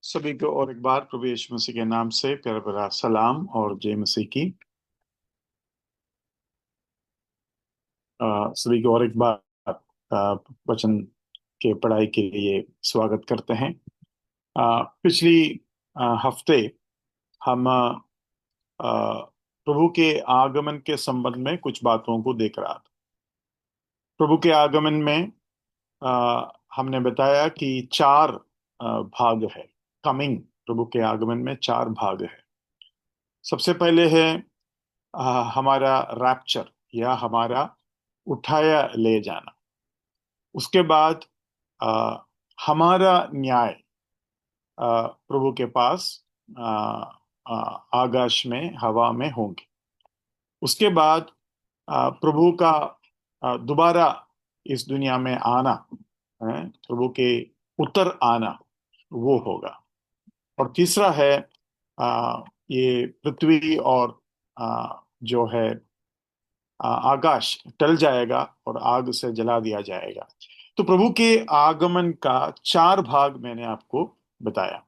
सभी को और एक बार प्रभु यीशु मसीह के नाम से प्यारा भरा सलाम और जय मसीह की। सभी को और एक बार वचन के पढ़ाई के लिए स्वागत करते हैं। पिछली हफ्ते हम प्रभु के आगमन के संबंध में कुछ बातों को देख रहा था। प्रभु के आगमन में हमने बताया कि चार भाग है। कमिंग, प्रभु के आगमन में चार भाग है। सबसे पहले है हमारा रैप्चर या हमारा उठाया ले जाना। उसके बाद आ, हमारा न्याय प्रभु के पास आ, आकाश में हवा में होंगे। उसके बाद प्रभु का दोबारा इस दुनिया में आना, प्रभु के उतर आना, वो होगा। और तीसरा है ये पृथ्वी और जो है आकाश टल जाएगा और आग से जला दिया जाएगा। तो प्रभु के आगमन का चार भाग मैंने आपको बताया।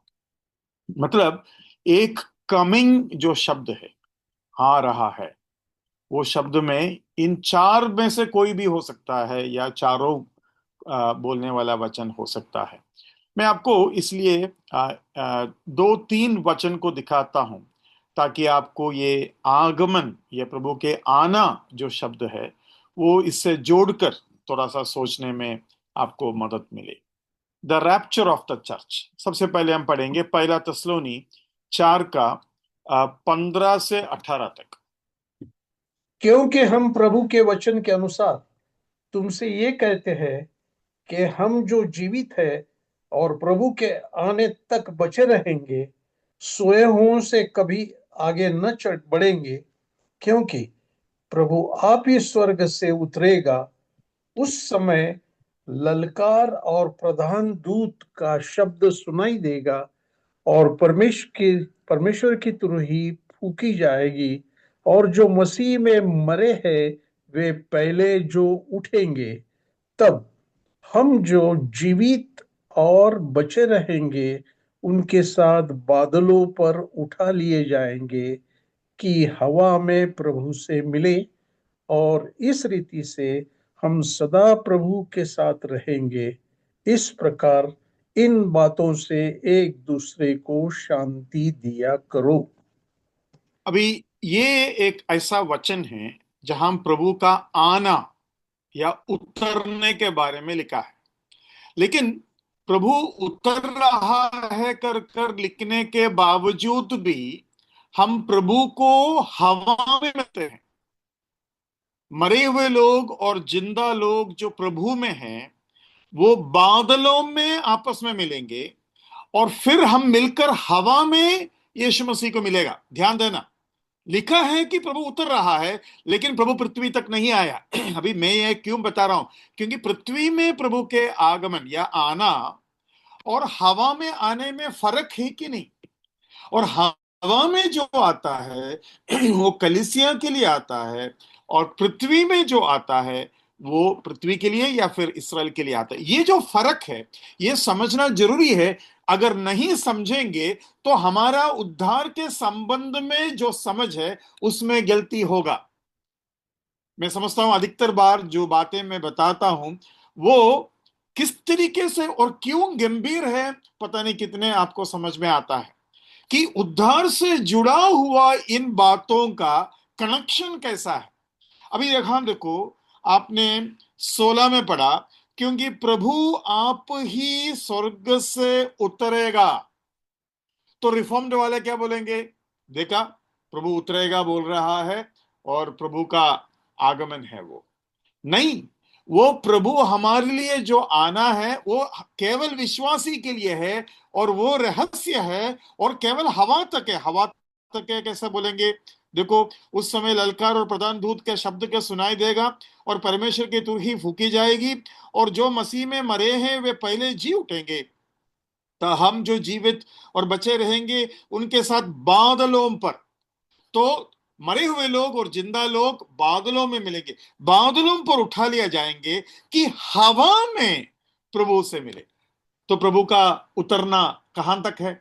मतलब एक कमिंग जो शब्द है, आ रहा है, वो शब्द में इन चार में से कोई भी हो सकता है या चारों बोलने वाला वचन हो सकता है। मैं आपको इसलिए दो तीन वचन को दिखाता हूं ताकि आपको ये आगमन या प्रभु के आना जो शब्द है वो इससे जोड़कर थोड़ा सा सोचने में आपको मदद मिले। The rapture of the church. सबसे पहले हम पढ़ेंगे पहला तस्लोनी 4 का 15 से 18 तक। क्योंकि हम प्रभु के वचन के अनुसार तुमसे ये कहते हैं कि हम जो जीवित है और प्रभु के आने तक बचे रहेंगे, सोए हुओं से कभी आगे न चढ़ बढ़ेंगे। क्योंकि प्रभु आप ही स्वर्ग से उतरेगा। उस समय ललकार और प्रधान दूत का शब्द सुनाई देगा और परमेश्वर की तुरही फूकी जाएगी। और जो मसीह में मरे हैं वे पहले जो उठेंगे। तब हम जो जीवित और बचे रहेंगे उनके साथ बादलों पर उठा लिए जाएंगे कि हवा में प्रभु से मिले। और इस रीति से हम सदा प्रभु के साथ रहेंगे। इस प्रकार इन बातों से एक दूसरे को शांति दिया करो। अभी ये एक ऐसा वचन है जहां प्रभु का आना या उतरने के बारे में लिखा है। लेकिन प्रभु उतर रहा है कर कर लिखने के बावजूद भी हम प्रभु को हवा में मिलते हैं। मरे हुए लोग और जिंदा लोग जो प्रभु में हैं वो बादलों में आपस में मिलेंगे और फिर हम मिलकर हवा में यीशु मसीह को मिलेगा। ध्यान देना, लिखा है कि प्रभु उतर रहा है लेकिन प्रभु पृथ्वी तक नहीं आया। अभी मैं ये क्यों बता रहा हूं, क्योंकि पृथ्वी में प्रभु के आगमन या आना और हवा में आने में फर्क है कि नहीं। और हवा में जो आता है वो कलीसिया के लिए आता है और पृथ्वी में जो आता है वो पृथ्वी के लिए या फिर इसराइल के लिए आता है। ये जो फर्क है ये समझना जरूरी है। अगर नहीं समझेंगे तो हमारा उद्धार के संबंध में जो समझ है उसमें गलती होगा। मैं समझता हूं अधिकतर बार जो बातें मैं बताता हूं वो किस तरीके से और क्यों गंभीर है, पता नहीं कितने आपको समझ में आता है कि उद्धार से जुड़ा हुआ इन बातों का कनेक्शन कैसा है। अभी यहां देखो, आपने 16 में पढ़ा, क्योंकि प्रभु आप ही स्वर्ग से उतरेगा। तो रिफॉर्म्ड वाले क्या बोलेंगे? देखा, प्रभु उतरेगा बोल रहा है और प्रभु का आगमन है वो नहीं। वो प्रभु हमारे लिए जो आना है वो केवल विश्वासी के लिए है और वो रहस्य है और केवल हवा तक है। हवा तक है कैसे बोलेंगे? देखो, उस समय ललकार और प्रधान दूत के शब्द के सुनाई देगा और परमेश्वर की तुरही फूकी जाएगी और जो मसीह में मरे हैं वे पहले जी उठेंगे। तो हम जो जीवित और बचे रहेंगे उनके साथ बादलों पर। तो मरे हुए लोग और जिंदा लोग बादलों में मिलेंगे, बादलों पर उठा लिया जाएंगे कि हवा में प्रभु से मिले। तो प्रभु का उतरना कहां तक है?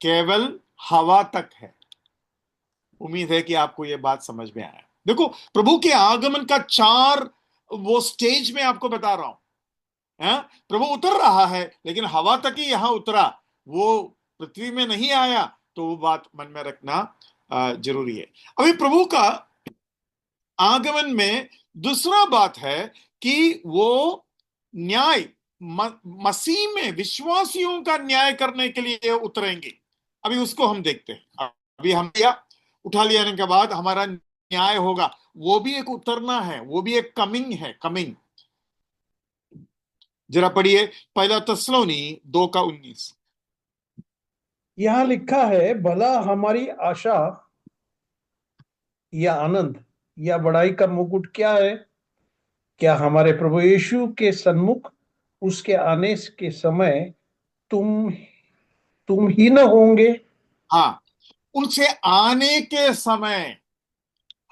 केवल हवा तक है। उम्मीद है कि आपको यह बात समझ में आया। देखो, प्रभु के आगमन का चार वो स्टेज में आपको बता रहा हूं। हैं? प्रभु उतर रहा है, लेकिन हवा तक ही यहां उतरा, वो पृथ्वी में नहीं आया। तो वो बात मन में रखना जरूरी है। अभी प्रभु का आगमन में दूसरा बात है कि वो न्याय, मसीह में विश्वासियों का न्याय करने के लिए उतरेंगे। अभी उसको हम देखते हैं। अभी हम उठा लिया के बाद हमारा न्याय होगा, वो भी एक उतरना है, वो भी एक कमिंग है, कमिंग। जरा पढ़िए पहला तस्सलोनी 2:19। यहाँ लिखा है, भला हमारी आशा या आनंद या बड़ाई का मुकुट क्या है? क्या हमारे प्रभु यीशु के सन्मुख उसके आने के समय तुम तुम ही न होंगे? हाँ, उनसे आने के समय।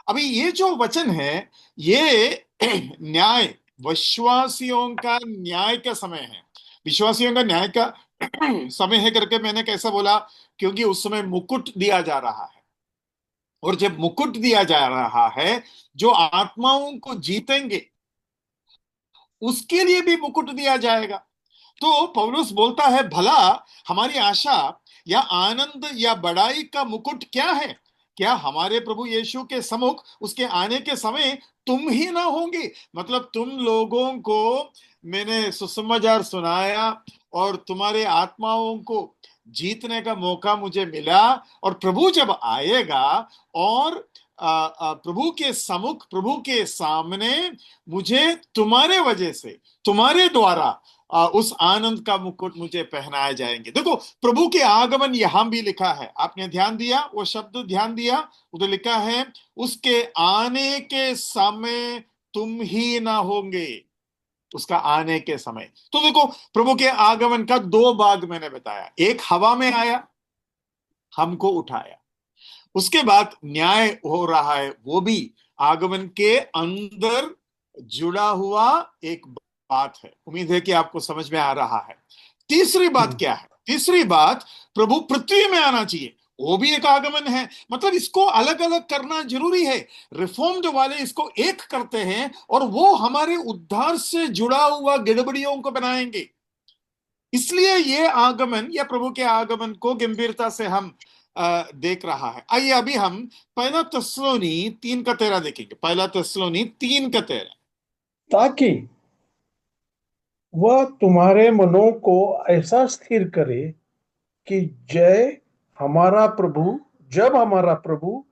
अभी ये जो वचन है, ये न्याय, विश्वासियों का न्याय का समय है। विश्वासियों का न्याय का समय है करके मैंने कैसा बोला? क्योंकि उस समय मुकुट दिया जा रहा है। और जब मुकुट दिया जा रहा है, जो आत्माओं को जीतेंगे उसके लिए भी मुकुट दिया जाएगा। तो पौलुस बोलता है, भला हमारी आशा या आनंद या बड़ाई का मुकुट क्या है? क्या हमारे प्रभु यीशु के सम्मुख उसके आने के समय तुम ही ना होंगे? मतलब तुम लोगों को मैंने सुसमाचार सुनाया और तुम्हारे आत्माओं को जीतने का मौका मुझे मिला, और प्रभु जब आएगा और प्रभु के सम्मुख, प्रभु के सामने मुझे तुम्हारे वजह से, तुम्हारे द्वारा उस आनंद का मुकुट मुझे पहनाए जाएंगे। देखो, प्रभु के आगमन यहां भी लिखा है, आपने ध्यान दिया? वो शब्द ध्यान दिया? उधर लिखा है, उसके आने के समय तुम ही ना होंगे। उसका आने के समय। तो देखो, प्रभु के आगमन का दो भाग मैंने बताया। एक हवा में आया, हमको उठाया। उसके बाद न्याय हो रहा है, वो भी आगमन के अंदर जुड़ा हुआ एक बात है। उम्मीद है कि आपको समझ में आ रहा है। तीसरी बात क्या है? तीसरी बात, प्रभु पृथ्वी में आना चाहिए, वो भी एक आगमन है। मतलब इसको अलग अलग करना जरूरी है। रिफॉर्म्ड वाले इसको एक करते हैं और वो हमारे उद्धार से जुड़ा हुआ गड़बड़ियों को बनाएंगे। इसलिए ये आगमन या प्रभु के आगमन को गंभीरता से हम देख रहा है। आइए अभी हम पहला तस्सलोनी 3:13 देखेंगे। पहला तस्सलोनी 3:13। ताकि वह तुम्हारे मनों को ऐसा स्थिर करे कि जय हमारा प्रभु जब हमारा प्रभु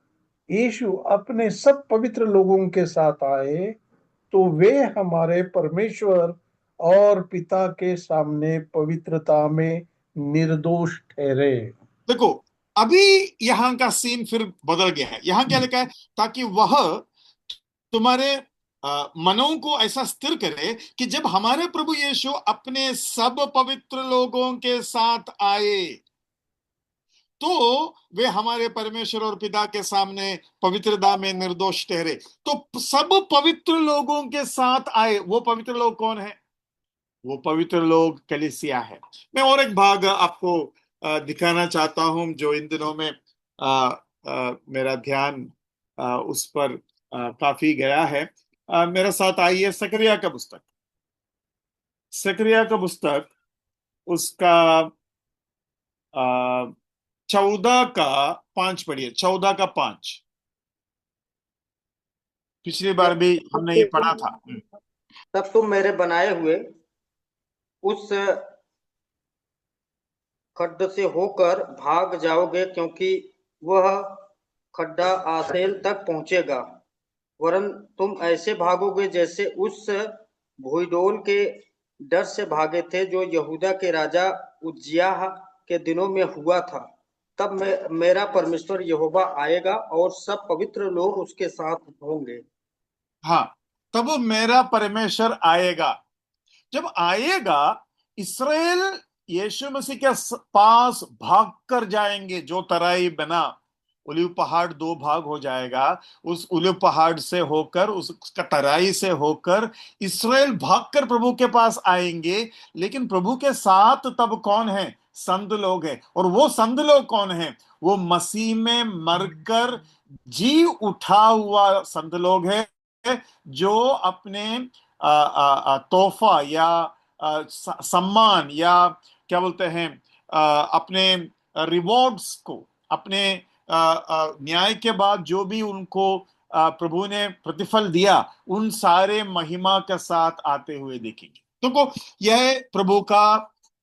यीशु अपने सब पवित्र लोगों के साथ आए, तो वे हमारे परमेश्वर और पिता के सामने पवित्रता में निर्दोष ठहरे। देखो, अभी यहां का सीन फिर बदल गया है। यहां क्या लिखा है? ताकि वह तुम्हारे मनों को ऐसा स्थिर करे कि जब हमारे प्रभु यीशु अपने सब पवित्र लोगों के साथ आए, तो वे हमारे परमेश्वर और पिता के सामने पवित्रता में निर्दोष ठहरे। तो सब पवित्र लोगों के साथ आए। वो पवित्र लोग कौन है? वो पवित्र लोग कलीसिया है। मैं और एक भाग आपको दिखाना चाहता हूं, जो इन दिनों में मेरा ध्यान उस पर काफी गया है। मेरे साथ आइए सकरिया का पुस्तक। सकरिया का पुस्तक, उसका 14:5 पढ़िए। 14:5। पिछली बार जब भी हमने ये पढ़ा था। तब तुम मेरे बनाए हुए उस खड्ड से होकर भाग जाओगे, क्योंकि वह खड्डा आसेल तक पहुंचेगा। वरन तुम ऐसे भागोगे जैसे उस भूईडोल के डर से भागे थे, जो यहूदा के राजा उज्जियाह के दिनों में हुआ था। तब मेरा परमेश्वर यहोवा आएगा और सब पवित्र लोग उसके साथ होंगे। हाँ, तब मेरा परमेश्वर आएगा। जब आएगा, इसराइल यीशु मसीह के पास भाग कर जाएंगे, जो तराई बना ओलिव पहाड़ दो भाग हो जाएगा, उस ओलिव पहाड़ से होकर, उसका तराई से होकर इसराइल भागकर प्रभु के पास आएंगे। लेकिन प्रभु के साथ तब कौन है? संत लोग हैं। और वो संत लोग कौन है? वो मसीह में मरकर जी उठा हुआ संत लोग है, जो अपने तोहफा या सम्मान या क्या बोलते हैं, अपने रिवॉर्ड्स को, अपने न्याय के बाद जो भी उनको प्रभु ने प्रतिफल दिया, उन सारे महिमा के साथ आते हुए देखेंगे। तो यह प्रभु का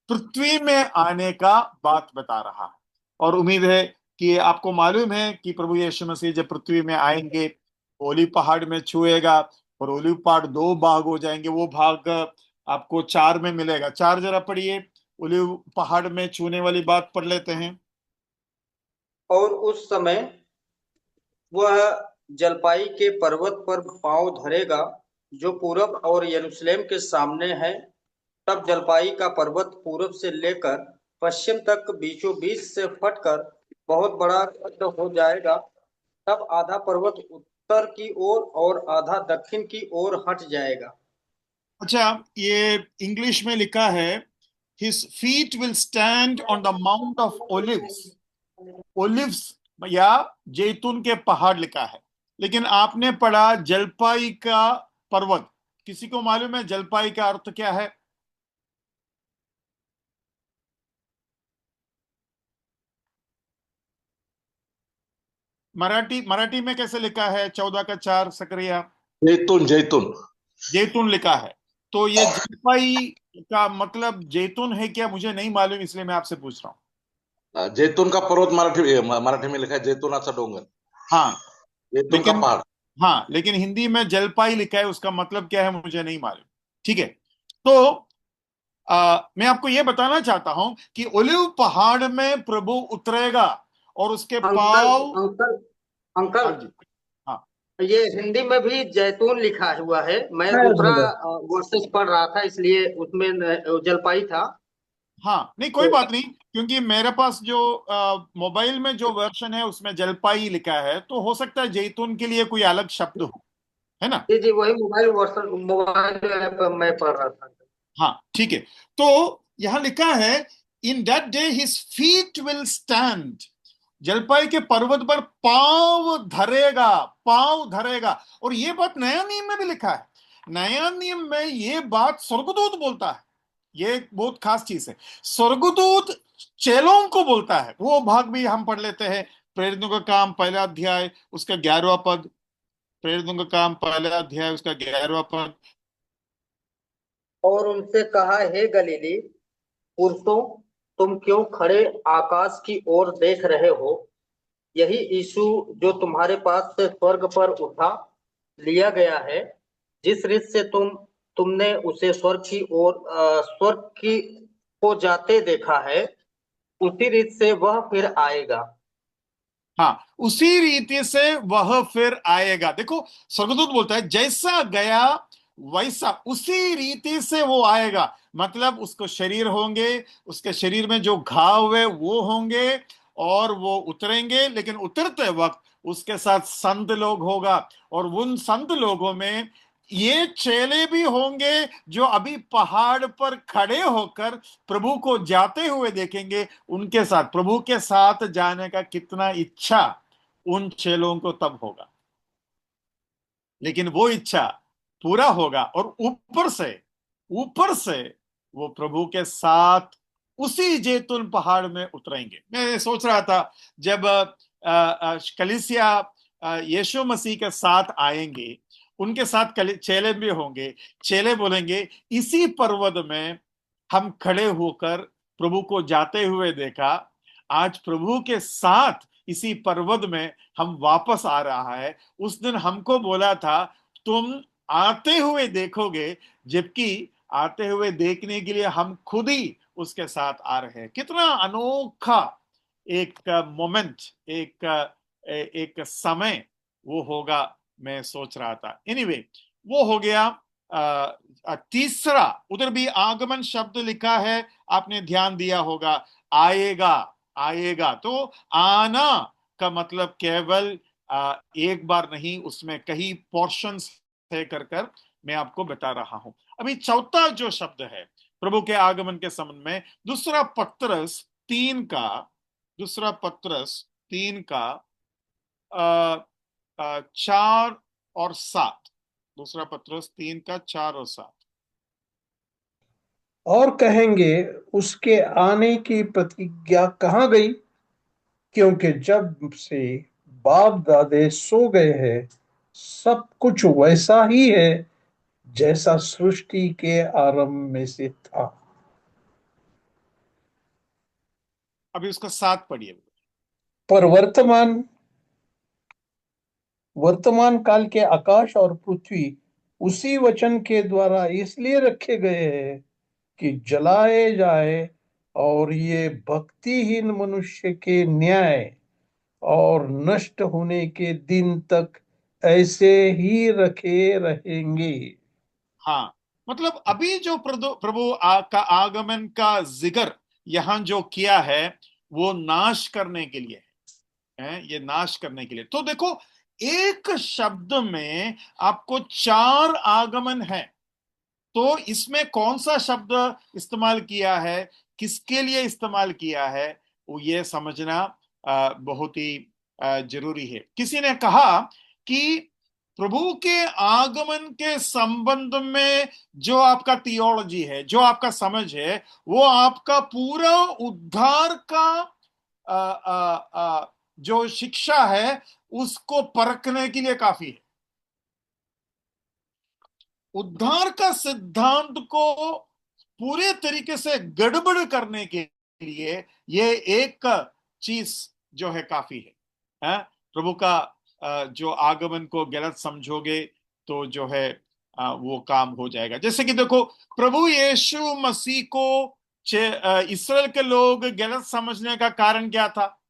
पृथ्वी में आने का बात बता रहा है। और उम्मीद है कि आपको मालूम है कि प्रभु यीशु मसीह जब पृथ्वी में आएंगे, ओलिव पहाड़ में छुएगा और ओलिव पहाड़ दो भाग हो जाएंगे। वो भाग आपको 4 में मिलेगा। 4 जरा पढ़िए, ओलिव पहाड़ में छूने वाली बात पढ़ लेते हैं। और उस समय वह जलपाई के पर्वत पर पांव धरेगा जो पूरब और यरूशलेम के सामने है। तब जलपाई का पर्वत पूरब से लेकर पश्चिम तक बीचों बीच से फटकर बहुत बड़ा खड्ड हो जाएगा। तब आधा पर्वत उत्तर की ओर और आधा दक्षिण की ओर हट जाएगा। अच्छा, ये इंग्लिश में लिखा है, his feet will stand on the mount of olives. Olives या जैतून के पहाड़ लिखा है, लेकिन आपने पढ़ा जलपाई का पर्वत। किसी को मालूम है जलपाई का अर्थ क्या है? मराठी में कैसे लिखा है? 14 का 4 सकरिया। जैतून, जैतून। जैतून लिखा है। तो ये जलपाई का मतलब जैतून है क्या? मुझे नहीं मालूम, इसलिए मैं आपसे पूछ रहा हूँ। जैतून का पर्वत मराठी में लिखा है जैतूनाचा डोंगर। हाँ, जैतून का लेकिन पहाड़। हाँ, लेकिन हिंदी में जलपाई लिखा है, उसका मतलब क्या है मुझे नहीं मालूम। ठीक है। तो मैं आपको यह बताना चाहता हूं कि ओलिव पहाड़ में प्रभु उतरेगा और उसके अंकल पांव। अंकल हाँ अंकल, जी। हाँ ये हिंदी में भी जैतून लिखा हुआ है। मैं हाँ दूसरा ब्रदर। वर्सेस पढ़ रहा था, इसलिए उसमें जलपाई था। हाँ, नहीं कोई तो बात नहीं, क्योंकि मेरे पास जो मोबाइल में जो वर्जन है उसमें जलपाई लिखा है, तो हो सकता है जैतून के लिए कोई अलग शब्द हो, है ना? जी जी, वही मोबाइल वर्सन, मोबाइल ऐप में पढ़ रहा था। हाँ ठीक है। तो यहां लिखा है, in that day his feet will stand. जलपाई के पर्वत पर पांव धरेगा, पांव धरेगा। और ये बात नया नियम में भी लिखा है। नया नियम में ये बात स्वर्गदूत बोलता है। ये एक बहुत खास चीज है। स्वर्गदूत चेलों को बोलता है। वो भाग भी हम पढ़ लेते हैं। प्रेरितों का काम 1 अध्याय उसका 11वां पद। प्रेरितों का काम 1 अध्याय उसका 11वां पद। और उनसे कहा, हे गलीली पुरुषों, तुम क्यों खड़े आकाश की ओर देख रहे हो? यही यीशु जो तुम्हारे पास से स्वर्ग पर उठा लिया गया है, जिस रीत से तुमने उसे स्वर्ग की को जाते देखा है, उसी रीत से वह फिर आएगा। हाँ, उसी रीति से वह फिर आएगा। देखो, स्वर्गदूत बोलता है जैसा गया वैसा उसी रीति से वो आएगा। मतलब उसको शरीर होंगे, उसके शरीर में जो घाव हुए वो होंगे, और वो उतरेंगे। लेकिन उतरते वक्त उसके साथ संत लोग होगा, और उन संत लोगों में ये चेले भी होंगे जो अभी पहाड़ पर खड़े होकर प्रभु को जाते हुए देखेंगे। उनके साथ, प्रभु के साथ जाने का कितना इच्छा उन चेलों को तब होगा। लेकिन वो इच्छा पूरा होगा, और ऊपर से वो प्रभु के साथ उसी जैतून पहाड़ में उतरेंगे। मैं सोच रहा था, जब कलीसिया यीशु मसीह के साथ आएंगे, उनके साथ चेले भी होंगे। चेले बोलेंगे, इसी पर्वत में हम खड़े होकर प्रभु को जाते हुए देखा। आज प्रभु के साथ इसी पर्वत में हम वापस आ रहा है। उस दिन हमको बोला था, तुम आते हुए देखोगे, जबकि आते हुए देखने के लिए हम खुद ही उसके साथ आ रहे हैं। कितना अनोखा एक मोमेंट, एक समय वो होगा, मैं सोच रहा था। एनीवे, वो हो गया। तीसरा, उधर भी आगमन शब्द लिखा है, आपने ध्यान दिया होगा। आएगा, आएगा। तो आना उसका मतलब केवल एक बार नहीं, उसमें कई पोर्शंस है कर मैं आपको बता रहा हूं। अभी चौथा जो शब्द है प्रभु के आगमन के संबंध में, दूसरा पत्रस 3 का 4 और 7। दूसरा पत्रस 3 का 4 और 7। और कहेंगे, उसके आने की प्रतिज्ञा कहाँ गई? क्योंकि जब से बाप दादे सो गए हैं, सब कुछ वैसा ही है जैसा सृष्टि के आरंभ में से था। अभी उसका 7 पढ़िए। पर वर्तमान काल के आकाश और पृथ्वी उसी वचन के द्वारा इसलिए रखे गए हैं कि जलाए जाए, और ये भक्तिहीन मनुष्य के न्याय और नष्ट होने के दिन तक ऐसे ही रखे रहेंगे। हाँ, मतलब अभी जो का आगमन का जिक्र यहां जो किया है वो नाश करने के लिए है। ये नाश करने के लिए, तो देखो, एक शब्द में आपको 4 आगमन है। तो इसमें कौन सा शब्द इस्तेमाल किया है, किसके लिए इस्तेमाल किया है, वो ये समझना बहुत ही जरूरी है। किसी ने कहा कि प्रभु के आगमन के संबंध में जो आपका थियोलॉजी है, जो आपका समझ है, वो आपका पूरा उद्धार का जो शिक्षा है उसको परखने के लिए काफी है। उद्धार का सिद्धांत को पूरे तरीके से गड़बड़ करने के लिए ये एक चीज जो है काफी है। प्रभु का जो आगमन को गलत समझोगे तो जो है वो काम हो जाएगा। जैसे कि देखो, प्रभु यीशु मसीह को इसराइल के लोग गलत समझने का कारण क्या था?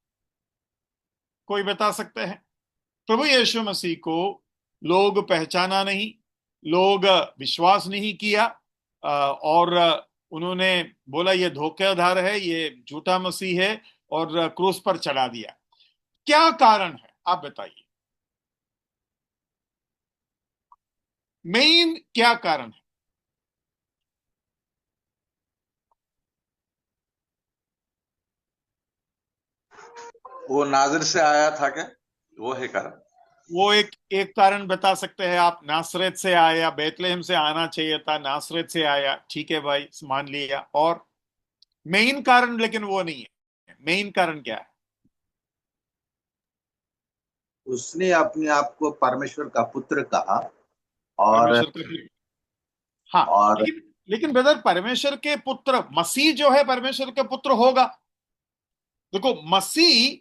कोई बता सकते हैं? प्रभु यीशु मसीह को लोग पहचाना नहीं, लोग विश्वास नहीं किया, और उन्होंने बोला ये धोखेधार है, ये झूठा मसीह है, और क्रूस पर चढ़ा दिया। क्या कारण है आप बताइए? मेन क्या कारण है? वो नाजिर से आया था क्या? वो है कारण। वो एक एक कारण बता सकते हैं आप? नासरत से आया, बेतलेहम से आना चाहिए था, नासरत से आया, ठीक है भाई, मान लिया। और मेन कारण लेकिन वो नहीं है। मेन कारण क्या है? उसने अपने आप को परमेश्वर का पुत्र कहा। और परमेश्वर का, हाँ, और लेकिन ब्रदर, परमेश्वर के पुत्र मसीह जो है परमेश्वर के पुत्र होगा। देखो, मसीह,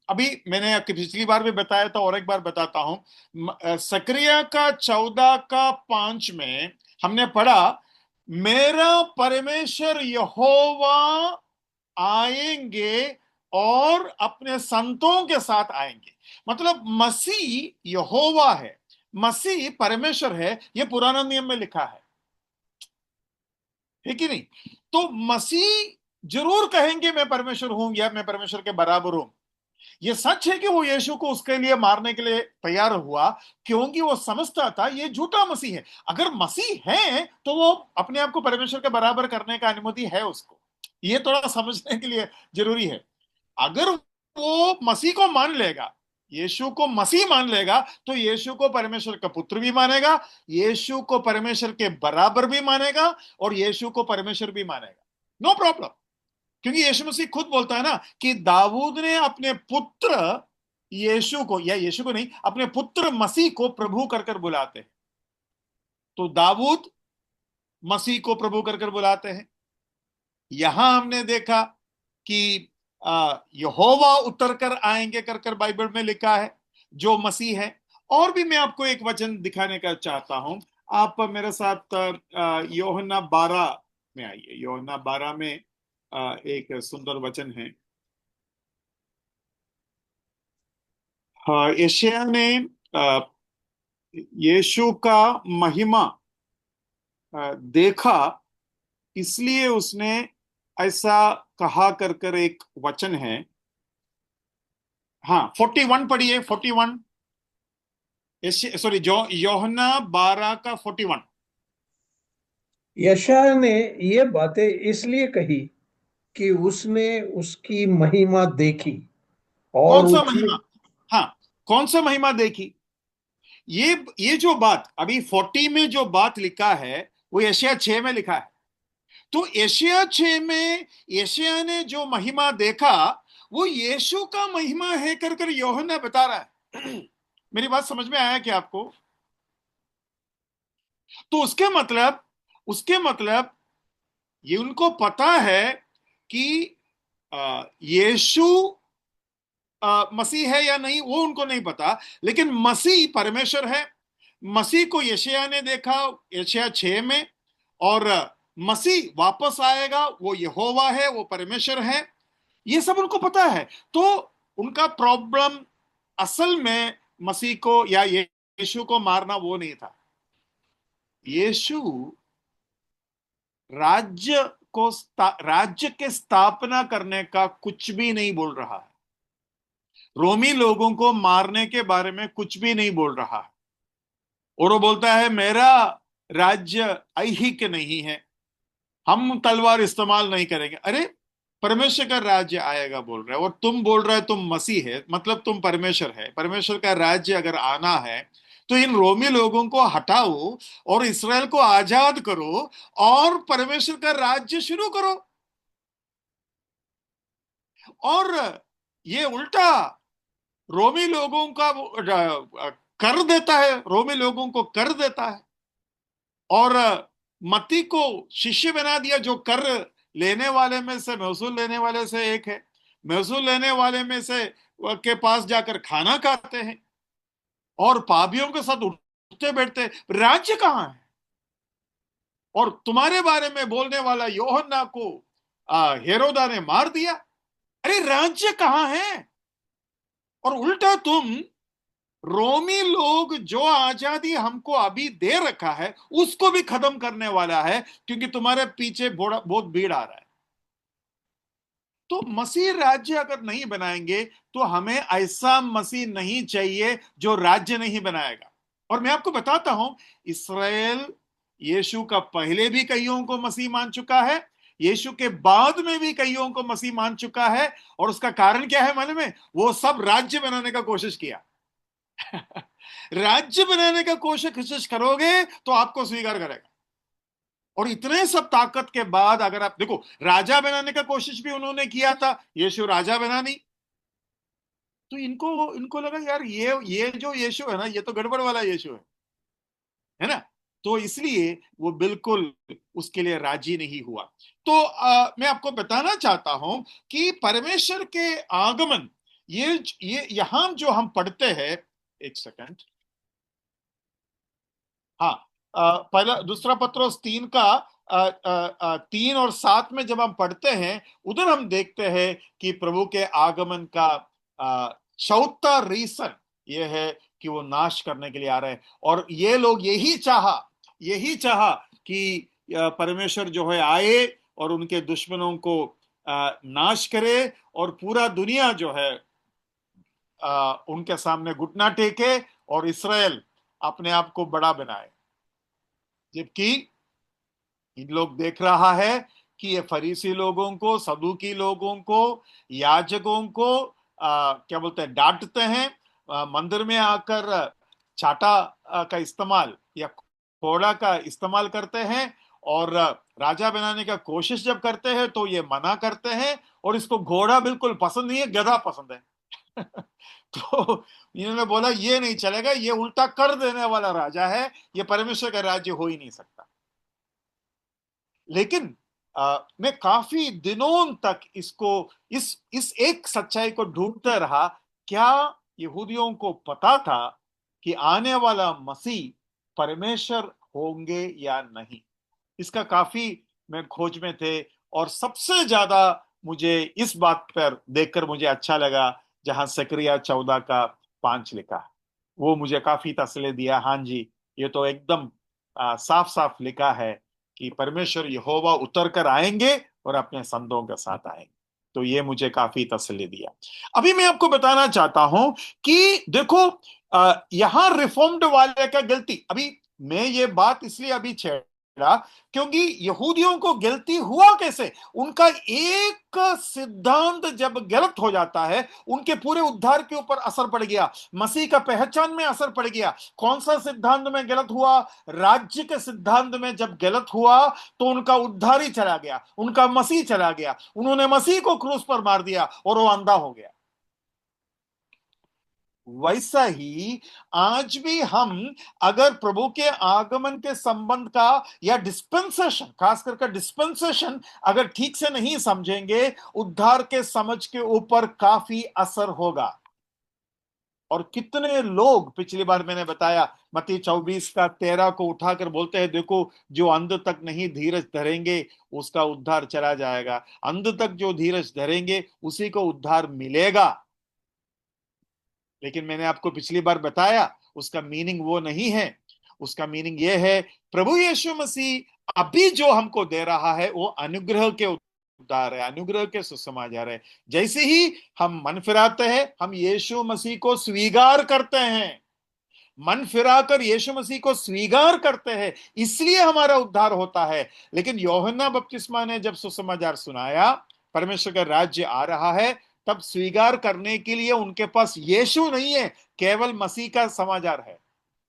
अभी मैंने आपकी पिछली बार भी बताया था और एक बार बताता हूं। सकरिया का 14 का 5 में हमने पढ़ा, मेरा परमेश्वर यहोवा आएंगे और अपने संतों के साथ आएंगे। मतलब मसीह यहोवा है, मसीह परमेश्वर है, यह पुराना नियम में लिखा है कि नहीं? तो मसीह जरूर कहेंगे मैं परमेश्वर हूं या मैं परमेश्वर के बराबर हूं। यह सच है कि वो यीशु को उसके लिए मारने के लिए तैयार हुआ, क्योंकि वो समझता था ये झूठा मसीह है। अगर मसीह है तो वो अपने आप को परमेश्वर के बराबर करने का अनुमति है उसको। ये थोड़ा समझने के लिए जरूरी है। अगर वो मसीह को मान लेगा, यीशु को मसीह मान लेगा, तो यीशु को परमेश्वर का पुत्र भी मानेगा, यीशु को परमेश्वर के बराबर भी मानेगा, और यीशु को परमेश्वर भी मानेगा। No problem. क्योंकि यीशु मसीह खुद बोलता है ना कि दाऊद ने अपने पुत्र यीशु को, या यीशु को नहीं, अपने पुत्र मसीह को प्रभु कर कर बुलाते हैं। तो दाऊद मसीह को प्रभु कर कर बुलाते हैं। यहां हमने देखा कि यहोवा उतर कर आएंगे कर कर बाइबल में लिखा है, जो मसीह है। और भी मैं आपको एक वचन दिखाने का चाहता हूं। आप मेरे साथ यूहन्ना 12 में आइए। यूहन्ना 12 में एक सुंदर वचन है। यशायाह ने अ, यीशु का महिमा देखा, इसलिए उसने ऐसा कहा कर कर एक वचन है। हाँ, 41 पढ़िए, 41। सॉरी, जो यूहन्ना 12 का 41। यशायाह ने ये बातें इसलिए कही कि उसने उसकी महिमा देखी और कौन सा उसने। महिमा? हाँ, कौन सा महिमा देखी? ये जो बात अभी 40 में जो बात लिखा है, वो यशायाह 6 में लिखा है। तो यशायाह 6 में यशायाह ने जो महिमा देखा, वो यीशु का महिमा है कर कर यूहन्ना बता रहा है। मेरी बात समझ में आया क्या आपको? तो उसके मतलब ये उनको पता है कि यीशु मसीह है या नहीं, वो उनको नहीं पता, लेकिन मसीह परमेश्वर है। मसीह को यशायाह ने देखा यशायाह 6 में, और मसीह वापस आएगा, वो यहोवा है, वो परमेश्वर है, ये सब उनको पता है। तो उनका प्रॉब्लम असल में मसीह को या यीशु को मारना वो नहीं था। यीशु राज्य राज्य के स्थापना करने का कुछ भी नहीं बोल रहा है। रोमी लोगों को मारने के बारे में कुछ भी नहीं बोल रहा है। और वो बोलता है मेरा राज्य ऐहिक नहीं है, हम तलवार इस्तेमाल नहीं करेंगे। अरे, परमेश्वर का राज्य आएगा बोल रहा है, और तुम बोल रहे हो तुम मसीह है, मतलब तुम परमेश्वर है। परमेश्वर का राज्य अगर आना है तो इन रोमी लोगों को हटाओ और इसराइल को आजाद करो और परमेश्वर का राज्य शुरू करो। और ये उल्टा रोमी लोगों का कर देता है, रोमी लोगों को कर देता है, और मत्ती को शिष्य बना दिया, जो कर लेने वाले में से, महसूल लेने वाले से एक है। महसूल लेने वाले में से के पास जाकर खाना खाते हैं और पापियों के साथ उठते बैठते हैं। राज्य कहां है? और तुम्हारे बारे में बोलने वाला यूहन्ना को हेरोदा ने मार दिया। अरे, राज्य कहां है? और उल्टा तुम रोमी लोग जो आजादी हमको अभी दे रखा है उसको भी खत्म करने वाला है, क्योंकि तुम्हारे पीछे बहुत भीड़ आ रहा है। तो मसीह राज्य अगर नहीं बनाएंगे तो हमें ऐसा मसीह नहीं चाहिए जो राज्य नहीं बनाएगा। और मैं आपको बताता हूं, इसराइल यीशु का पहले भी कईयों को मसीह मान चुका है, यीशु के बाद में भी कईयों को मसीह मान चुका है। और उसका कारण क्या है मालूम है? वो सब राज्य बनाने का कोशिश किया। राज्य बनाने का कोशिश करोगे तो आपको स्वीकार करेगा। और इतने सब ताकत के बाद अगर आप देखो, राजा बनाने का कोशिश भी उन्होंने किया था, यीशु राजा बना नहीं। तो इनको इनको लगा यार, ये जो यीशु है ना, ये तो गड़बड़ वाला यीशु है ना। तो इसलिए वो बिल्कुल उसके लिए राजी नहीं हुआ। तो मैं आपको बताना चाहता हूं कि परमेश्वर के आगमन, ये यहां जो हम पढ़ते हैं, एक सेकंड। हाँ, पहला दूसरा पत्रोस 3 का 3 और 7 में जब हम पढ़ते हैं, उधर हम देखते हैं कि प्रभु के आगमन का चौथा रीजन ये है कि वो नाश करने के लिए आ रहे हैं। और ये लोग यही चाहा कि परमेश्वर जो है आए और उनके दुश्मनों को नाश करे, और पूरा दुनिया जो है उनके सामने घुटना टेके, और इसराइल अपने आप को बड़ा बनाए। जबकि इन लोग देख रहा है कि ये फरीसी लोगों को, सदूकी लोगों को, याजकों को क्या बोलते हैं, डांटते हैं। मंदिर में आकर चाटा का इस्तेमाल या कोड़ा का इस्तेमाल करते हैं, और राजा बनाने का कोशिश जब करते हैं तो ये मना करते हैं। और इसको घोड़ा बिल्कुल पसंद नहीं है, गधा पसंद है। तो इन्होंने बोला ये नहीं चलेगा, ये उल्टा कर देने वाला राजा है, ये परमेश्वर का राज्य हो ही नहीं सकता। लेकिन मैं काफी दिनों तक इसको इस एक सच्चाई को ढूंढते रहा। क्या यहूदियों को पता था कि आने वाला मसीह परमेश्वर होंगे या नहीं? इसका काफी मैं खोज में थे। और सबसे ज्यादा मुझे इस बात पर देखकर मुझे अच्छा लगा जहां जकरिया 14 का 5 लिखा। वो मुझे काफी तसल्ली दिया। हाँ जी, ये तो एकदम साफ साफ लिखा है कि परमेश्वर यहोवा उतर कर आएंगे और अपने संतों के साथ आएंगे। तो ये मुझे काफी तसल्ली दिया। अभी मैं आपको बताना चाहता हूं कि देखो, यहां रिफॉर्म्ड वाले का गलती, अभी मैं ये बात इसलिए अभी छेड़ा क्योंकि यहूदियों को गलती हुआ कैसे, उनका एक सिद्धांत जब गलत हो जाता है उनके पूरे उद्धार के ऊपर असर पड़ गया, मसीह का पहचान में असर पड़ गया। कौन सा सिद्धांत में गलत हुआ? राज्य के सिद्धांत में जब गलत हुआ तो उनका उद्धार ही चला गया, उनका मसीह चला गया, उन्होंने मसीह को क्रूस पर मार दिया और वो अंधा हो गया। वैसा ही आज भी हम अगर प्रभु के आगमन के संबंध का या डिस्पेंसेशन, खास करके डिस्पेंसेशन अगर ठीक से नहीं समझेंगे, उद्धार के समझ के ऊपर काफी असर होगा। और कितने लोग, पिछली बार मैंने बताया मत्ती 24:13 को उठाकर बोलते हैं, देखो जो अंत तक नहीं धीरज धरेंगे उसका उद्धार चला जाएगा, अंत तक जो धीरज धरेंगे उसी को उद्धार मिलेगा। लेकिन मैंने आपको पिछली बार बताया उसका मीनिंग वो नहीं है, उसका मीनिंग ये है प्रभु यीशु मसीह अभी जो हमको दे रहा है वो अनुग्रह के उद्धार है, अनुग्रह के सुसमाचार है। जैसे ही हम मन फिराते हैं हम यीशु मसीह को स्वीकार करते हैं, मन फिराकर यीशु मसीह को स्वीकार करते हैं, इसलिए हमारा उद्धार होता है। लेकिन यूहन्ना बपतिस्मा ने जब सुसमाचार सुनाया परमेश्वर का राज्य आ रहा है, तब स्वीकार करने के लिए उनके पास यीशु नहीं है, केवल मसीह का समाचार है।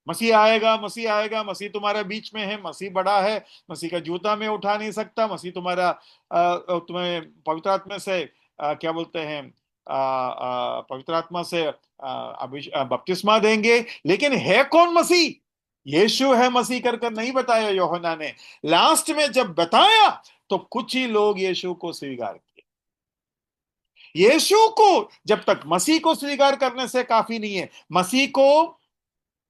मसीह आएगा, मसीह आएगा, मसीह तुम्हारे बीच में है, मसीह बड़ा है, मसीह का जूता में उठा नहीं सकता, मसीह तुम्हारा तुम्हें पवित्र आत्मा से क्या बोलते हैं, पवित्र आत्मा से बपतिस्मा देंगे। लेकिन है कौन मसीह? यीशु है मसीह कर कर नहीं बताया यूहन्ना ने। लास्ट में जब बताया तो कुछ ही लोग यीशु को स्वीकार किए। यीशु को जब तक मसीह को स्वीकार करने से काफी नहीं है, मसीह को,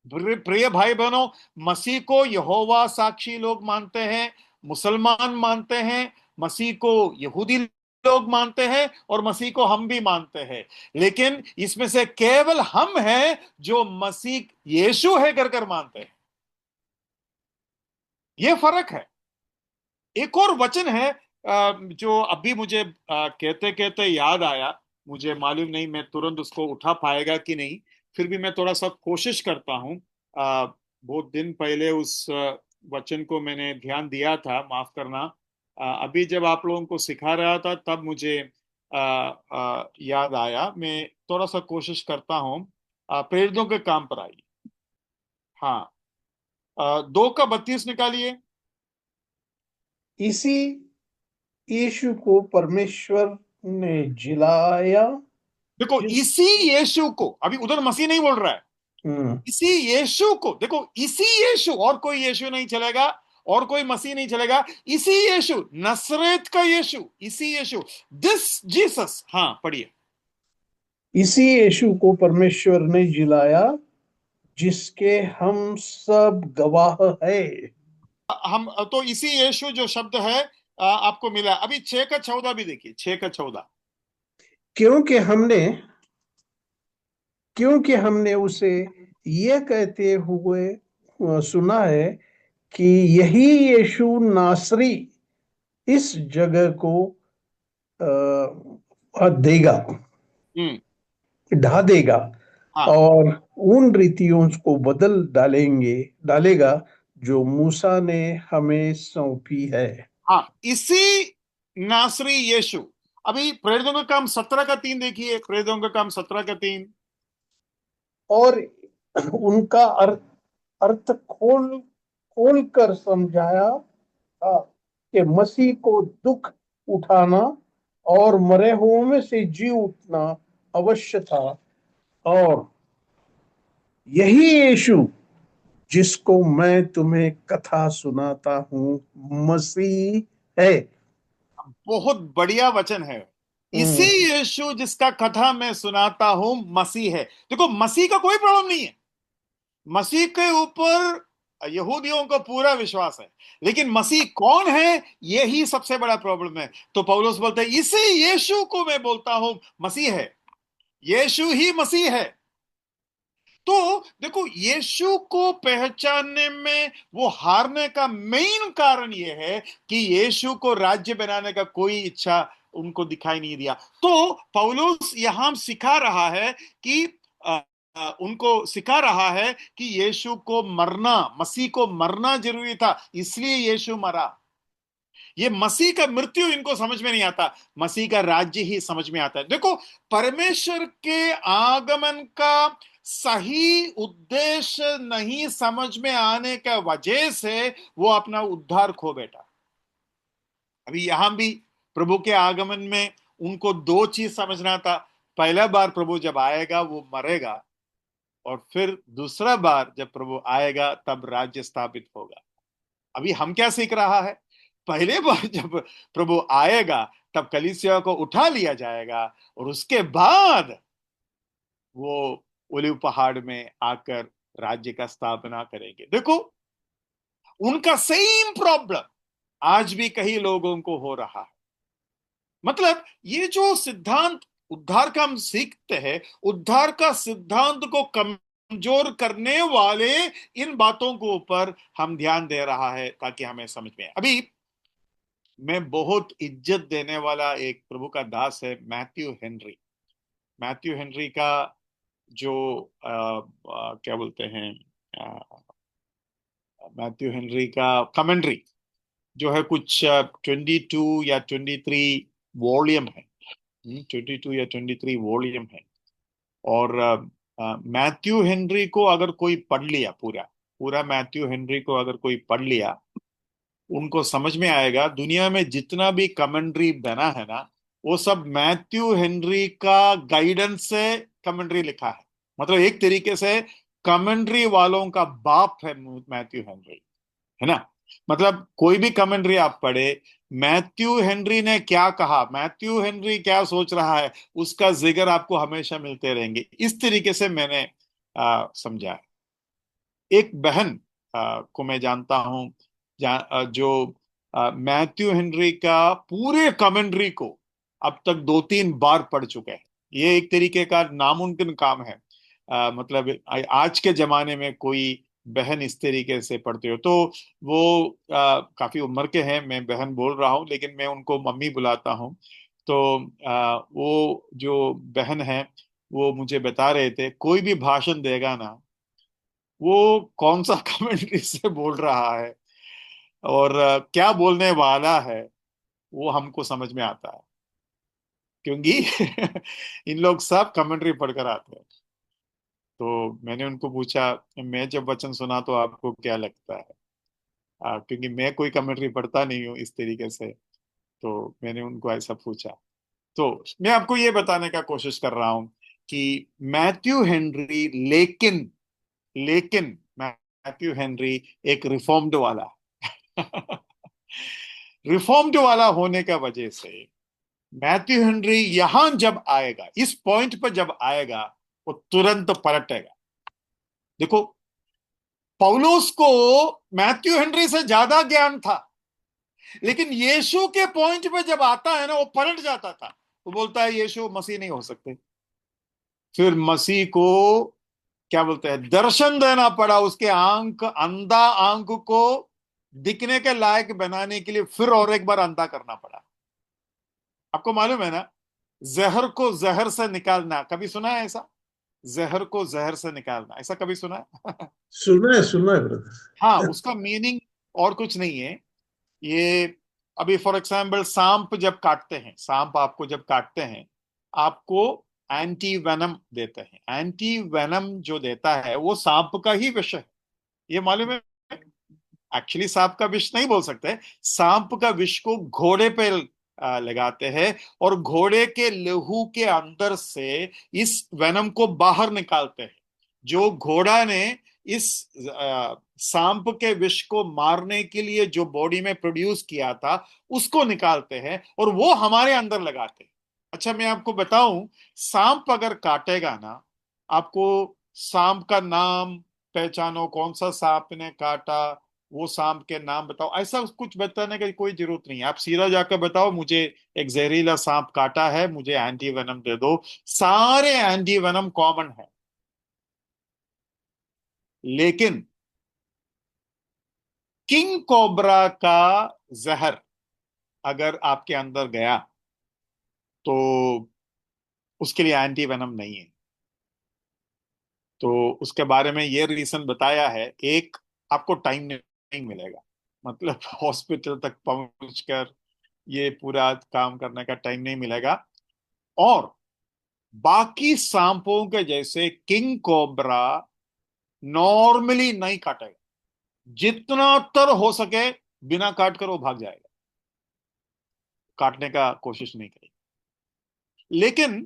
प्रिय भाई बहनों, मसीह को यहोवा साक्षी लोग मानते हैं, मुसलमान मानते हैं, मसीह को यहूदी लोग मानते हैं और मसीह को हम भी मानते हैं। लेकिन इसमें से केवल हम हैं जो मसीह यीशु है कर कर मानते हैं। यह फर्क है। एक और वचन है जो अभी मुझे कहते कहते याद आया, मुझे मालूम नहीं मैं तुरंत उसको उठा पाएगा कि नहीं, फिर भी मैं थोड़ा सा कोशिश करता हूं। बहुत दिन पहले उस वचन को मैंने ध्यान दिया था, माफ करना। अभी जब आप लोगों को सिखा रहा था तब मुझे याद आया। मैं थोड़ा सा कोशिश करता हूं। प्रेरितों के काम पर आइए। हाँ, 2:32 निकालिए। इसी यीशु को परमेश्वर ने जिलाया। देखो, इसी यीशु को, अभी उधर मसीह नहीं बोल रहा है, इसी यीशु को देखो, इसी यीशु, और कोई यीशु नहीं चलेगा, और कोई मसीह नहीं चलेगा, इसी यीशु, नसरेत का यीशु, इसी यीशु, दिस जीसस। हाँ पढ़िए। इसी यीशु को परमेश्वर ने जिलाया जिसके हम सब गवाह है। हम तो इसी यीशु जो शब्द है आपको मिला। अभी 6:14 भी देखिए, 6:14। क्योंकि हमने उसे ये कहते हुए सुना है कि यही यीशु नासरी इस जगह को देगा, ढा देगा, हाँ, और उन रीतियों को बदल डालेगा जो मूसा ने हमें सौंपी है। हाँ, इसी नासरी यीशु। अभी प्रेरितों का काम 17:3 देखिए, प्रेरितों का काम 17:3। और उनका अर्थ खोल कर समझाया था कि मसीह को दुख उठाना और मरे हुओं में से जी उठना अवश्य था, और यही यीशु जिसको मैं तुम्हें कथा सुनाता हूँ मसीह है। बहुत बढ़िया वचन है। इसी यीशु जिसका कथा मैं सुनाता हूं मसीह है। देखो, मसीह का कोई प्रॉब्लम नहीं है, मसीह के ऊपर यहूदियों को पूरा विश्वास है, लेकिन मसीह कौन है यही सबसे बड़ा प्रॉब्लम है। तो पौलुस बोलते हैं इसी यीशु को मैं बोलता हूं मसीह है, यीशु ही मसीह है। तो देखो, यीशु को पहचानने में वो हारने का मेन कारण यह है कि यीशु को राज्य बनाने का कोई इच्छा उनको दिखाई नहीं दिया। तो पौलुस यहां सिखा रहा है कि उनको सिखा रहा है कि यीशु को मरना, मसीह को मरना जरूरी था, इसलिए यीशु मरा। ये मसीह का मृत्यु इनको समझ में नहीं आता, मसीह का राज्य ही समझ में आता है। देखो, परमेश्वर के आगमन का सही उद्देश्य नहीं समझ में आने का वजह से वो अपना उद्धार खो बैठा। अभी यहां भी प्रभु के आगमन में उनको दो चीज समझना था। पहला बार प्रभु जब आएगा वो मरेगा, और फिर दूसरा बार जब प्रभु आएगा तब राज्य स्थापित होगा। अभी हम क्या सीख रहा है? पहले बार जब प्रभु आएगा तब कलीसिया को उठा लिया जाएगा, और उसके बाद वो ओलिव पहाड़ में आकर राज्य का स्थापना करेंगे। देखो, उनका सेम प्रॉब्लम आज भी कई लोगों को हो रहा है। मतलब ये जो सिद्धांत उद्धार का हम सीखते हैं, उद्धार का सिद्धांत को कमजोर करने वाले इन बातों के ऊपर हम ध्यान दे रहा है ताकि हमें समझ में। अभी मैं बहुत इज्जत देने वाला एक प्रभु का दास है, मैथ्यू हेनरी। मैथ्यू हेनरी का जो क्या बोलते हैं, मैथ्यू हेनरी का कमेंट्री जो है, कुछ 22 या 23 वॉल्यूम है। 22 या 23 वॉल्यूम है। और मैथ्यू हेनरी को अगर कोई पढ़ लिया, पूरा पूरा मैथ्यू हेनरी को अगर कोई पढ़ लिया, उनको समझ में आएगा दुनिया में जितना भी कमेंट्री बना है ना, वो सब मैथ्यू हेनरी का गाइडेंस से कमेंट्री लिखा है। मतलब एक तरीके से कमेंट्री वालों का बाप है मैथ्यू हेनरी, है ना। मतलब कोई भी कमेंट्री आप पढ़े, मैथ्यू हेनरी ने क्या कहा, मैथ्यू हेनरी क्या सोच रहा है, उसका जिक्र आपको हमेशा मिलते रहेंगे। इस तरीके से मैंने समझा है। एक बहन को मैं जानता हूं जो मैथ्यू हेनरी का पूरे कमेंट्री को अब तक 2-3 बार पढ़ चुके हैं। ये एक तरीके का नामुमकिन काम है। मतलब आज के जमाने में कोई बहन इस तरीके से पढ़ते हो तो वो काफी उम्र के हैं। मैं बहन बोल रहा हूँ लेकिन मैं उनको मम्मी बुलाता हूँ। तो वो जो बहन है वो मुझे बता रहे थे, कोई भी भाषण देगा ना, वो कौन सा कमेंट्री से बोल रहा है और क्या बोलने वाला है, वो हमको समझ में आता है, क्योंकि इन लोग सब कमेंट्री पढ़कर आते हैं। तो मैंने उनको पूछा, मैं जब वचन सुना तो आपको क्या लगता है? क्योंकि मैं कोई कमेंट्री पढ़ता नहीं हूँ इस तरीके से। तो मैंने उनको ऐसा पूछा। तो मैं आपको ये बताने का कोशिश कर रहा हूं कि मैथ्यू हेनरी, लेकिन लेकिन मैथ्यू हेनरी एक रिफॉर्म्ड वाला रिफॉर्म्ड वाला होने का वजह से मैथ्यू हेनरी यहां जब आएगा, इस पॉइंट पर जब आएगा, वो तुरंत पलटेगा। देखो, पौलुस को मैथ्यू हेनरी से ज्यादा ज्ञान था, लेकिन यीशु के पॉइंट पे जब आता है ना, वो पलट जाता था। वो बोलता है यीशु मसीह नहीं हो सकते। फिर मसीह को क्या बोलते हैं, दर्शन देना पड़ा, उसके आंख, अंधा आंख को दिखने के लायक बनाने के लिए फिर और एक बार अंधा करना पड़ा। आपको मालूम है ना, जहर को जहर से निकालना, कभी सुना है ऐसा? जहर को जहर से निकालना, ऐसा कभी सुना है? सुना है ब्रदर। हाँ, उसका मीनिंग और कुछ नहीं है। ये अभी फॉर एग्जाम्पल सांप जब काटते हैं, सांप आपको जब काटते हैं, आपको एंटी वेनम देते हैं। एंटी वेनम जो देता है वो सांप का ही विष है, ये मालूम है। एक्चुअली सांप का विष नहीं बोल सकते, सांप का विष को घोड़े पे लगाते हैं, और घोड़े के लहू के अंदर से इस वेनम को बाहर निकालते हैं। जो घोड़ा ने इस सांप के विष को मारने के लिए जो बॉडी में प्रोड्यूस किया था, उसको निकालते हैं और वो हमारे अंदर लगाते हैं। अच्छा, मैं आपको बताऊं, सांप अगर काटेगा ना, आपको सांप का नाम पहचानो, कौन सा सांप ने काटा, वो सांप के नाम बताओ, ऐसा कुछ बताने की कोई जरूरत नहीं है। आप सीधा जाकर बताओ मुझे एक जहरीला सांप काटा है, मुझे एंटी वेनम दे दो। सारे एंटी वेनम कॉमन है, लेकिन किंग कोबरा का जहर अगर आपके अंदर गया तो उसके लिए एंटी वेनम नहीं है। तो उसके बारे में ये रीजन बताया है, एक, आपको टाइम नहीं मिलेगा, मतलब हॉस्पिटल तक पहुंचकर ये पूरा काम करने का टाइम नहीं मिलेगा। और बाकी सांपों के जैसे किंग कोबरा नॉर्मली नहीं काटेगा, जितना तर हो सके बिना काट कर वो भाग जाएगा, काटने का कोशिश नहीं करेगा। लेकिन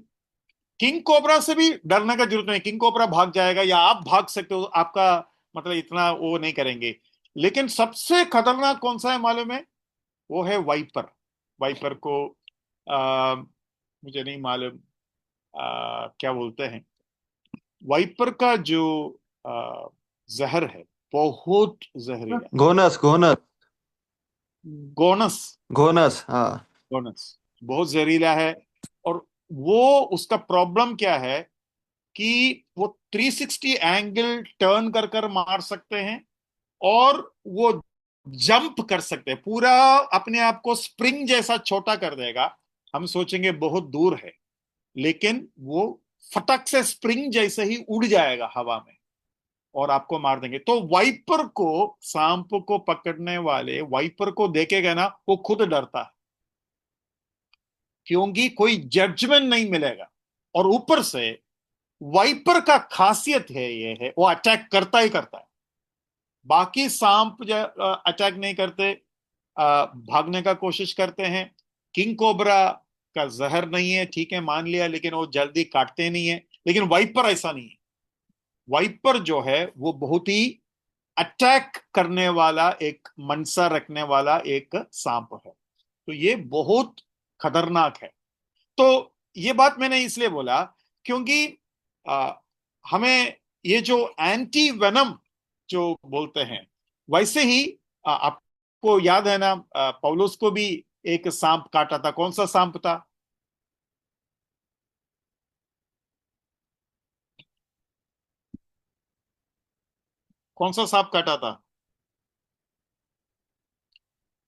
किंग कोबरा से भी डरने का जरूरत नहीं, किंग कोबरा भाग जाएगा या आप भाग सकते हो, आपका मतलब इतना वो नहीं करेंगे। लेकिन सबसे खतरनाक कौन सा है मालूम है? वो है वाइपर। वाइपर को मुझे नहीं मालूम क्या बोलते हैं। वाइपर का जो आ, जहर है बहुत जहरीला। घोनस घोनस गोनस। घोनस, हाँ। गोनस बहुत जहरीला है। और वो उसका प्रॉब्लम क्या है कि वो 360 एंगल टर्न कर कर मार सकते हैं, और वो जंप कर सकते हैं, पूरा अपने आप को स्प्रिंग जैसा छोटा कर देगा। हम सोचेंगे बहुत दूर है, लेकिन वो फटक से स्प्रिंग जैसे ही उड़ जाएगा हवा में और आपको मार देंगे। तो वाइपर को, सांप को पकड़ने वाले वाइपर को देखेगा ना, वो खुद डरता है, क्योंकि कोई जजमेंट नहीं मिलेगा। और ऊपर से वाइपर का खासियत है, ये है वो अटैक करता ही करता है। बाकी सांप अटैक नहीं करते, भागने का कोशिश करते हैं। किंग कोबरा का जहर नहीं है, ठीक है मान लिया, लेकिन वो जल्दी काटते नहीं है। लेकिन वाइपर ऐसा नहीं है। वाइपर जो है वो बहुत ही अटैक करने वाला, एक मनसा रखने वाला एक सांप है। तो ये बहुत खतरनाक है। तो ये बात मैंने इसलिए बोला क्योंकि आ, हमें ये जो एंटी वेनम जो बोलते हैं, वैसे ही आपको याद है ना, पौलुस को भी एक सांप काटा था। कौन सा सांप था? कौन सा सांप काटा था?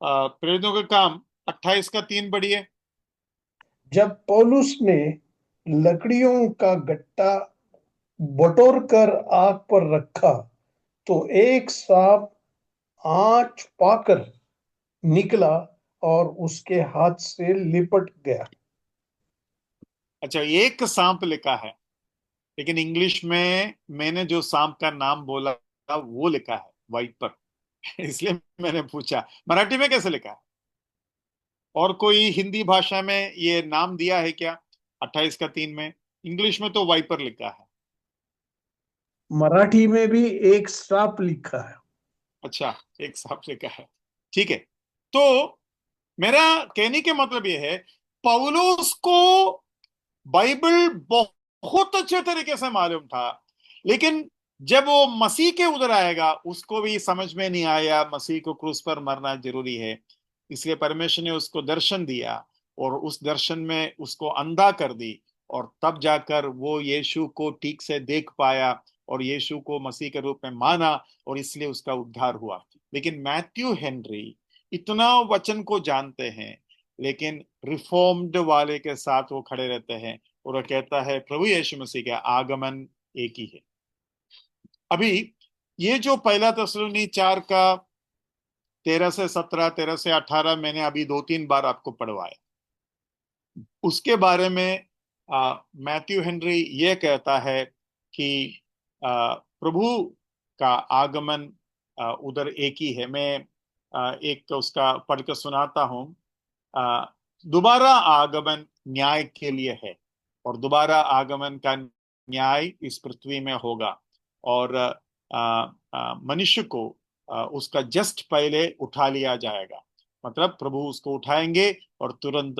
प्रेरितों के काम 28 का 3 बढ़िए। जब पौलुस ने लकड़ियों का गट्टा बटोर कर आग पर रखा, तो एक सांप आंच पाकर निकला और उसके हाथ से लिपट गया। अच्छा, एक सांप लिखा है, लेकिन इंग्लिश में मैंने जो सांप का नाम बोला था वो लिखा है वाइपर। इसलिए मैंने पूछा मराठी में कैसे लिखा है। और कोई हिंदी भाषा में ये नाम दिया है क्या? 28 का 3 में इंग्लिश में तो वाइपर लिखा है। मराठी में भी एक सांप लिखा है। अच्छा, एक सांप लिखा है, ठीक है। तो मेरा कहने के मतलब ये है, पौलुस को बाइबल बहुत अच्छे तरीके से मालूम था, लेकिन जब वो मसीह के उधर आएगा उसको भी समझ में नहीं आया मसीह को क्रूस पर मरना जरूरी है। इसलिए परमेश्वर ने उसको दर्शन दिया और उस दर्शन में उसको अंधा कर दी, और तब जाकर वो यीशु को ठीक से देख पाया और यीशु को मसीह के रूप में माना, और इसलिए उसका उद्धार हुआ। लेकिन मैथ्यू हेनरी इतना वचन को जानते हैं, लेकिन रिफॉर्म्ड वाले के साथ वो खड़े रहते हैं, और वो कहता है प्रभु यीशु मसीह का आगमन एक ही है। अभी ये जो पहला थिस्सलुनी 4 का 13 से 17, 13 से 18 मैंने अभी 2-3 बार आपको पढ़वाया। उसके बारे में मैथ्यू हेनरी ये कहता है कि प्रभु का आगमन उधर एक ही है। मैं एक उसका पढ़कर सुनाता हूं। दोबारा आगमन न्याय के लिए है, और दोबारा आगमन का न्याय इस पृथ्वी में होगा, और मनुष्य को उसका जस्ट पहले उठा लिया जाएगा। मतलब प्रभु उसको उठाएंगे और तुरंत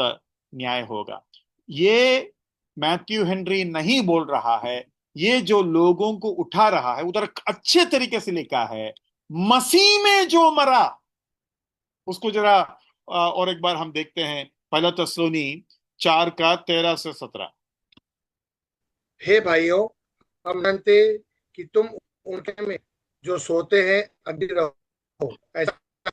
न्याय होगा। ये मैथ्यू हेनरी नहीं बोल रहा है, ये जो लोगों को उठा रहा है उधर अच्छे तरीके से लिखा है, मसीह में जो मरा उसको जरा और एक बार हम देखते हैं। पहला थिस्सलुनी 4 का 13 से 17। हे भाइयों, हम जानते कि तुम उनके में जो सोते हैं अभी रहो, ऐसा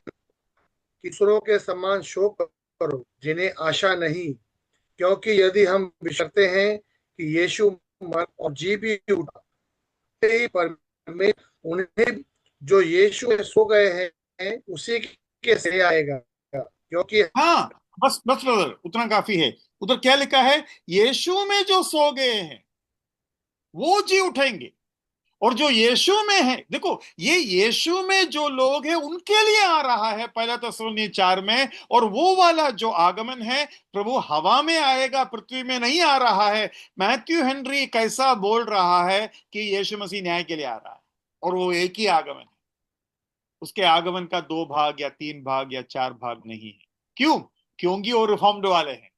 किशोरों के समान शोक करो जिन्हें आशा नहीं क्योंकि यदि हम विश्वसिते हैं कि यीशु मर और जी भी उठा, ही परमेश्वर उन्हें जो यीशु में सो गए हैं उसी के से आएगा, क्योंकि हाँ, बस बस ब्रदर, उतना काफी है। उधर क्या लिखा है? यीशु में जो सो गए हैं वो जी उठेंगे। और जो यीशु में है, देखो, ये यीशु में जो लोग हैं उनके लिए आ रहा है, पहला थिस्सलुनीकि 4 में। और वो वाला जो आगमन है, प्रभु हवा में आएगा, पृथ्वी में नहीं आ रहा है। मैथ्यू हेनरी कैसा बोल रहा है कि यीशु मसीह न्याय के लिए आ रहा है, और वो एक ही आगमन है। उसके आगमन का 2 भाग या 3 भाग या 4 भाग नहीं है। क्यों? क्योंकि वो रिफॉर्म्ड वाले हैं।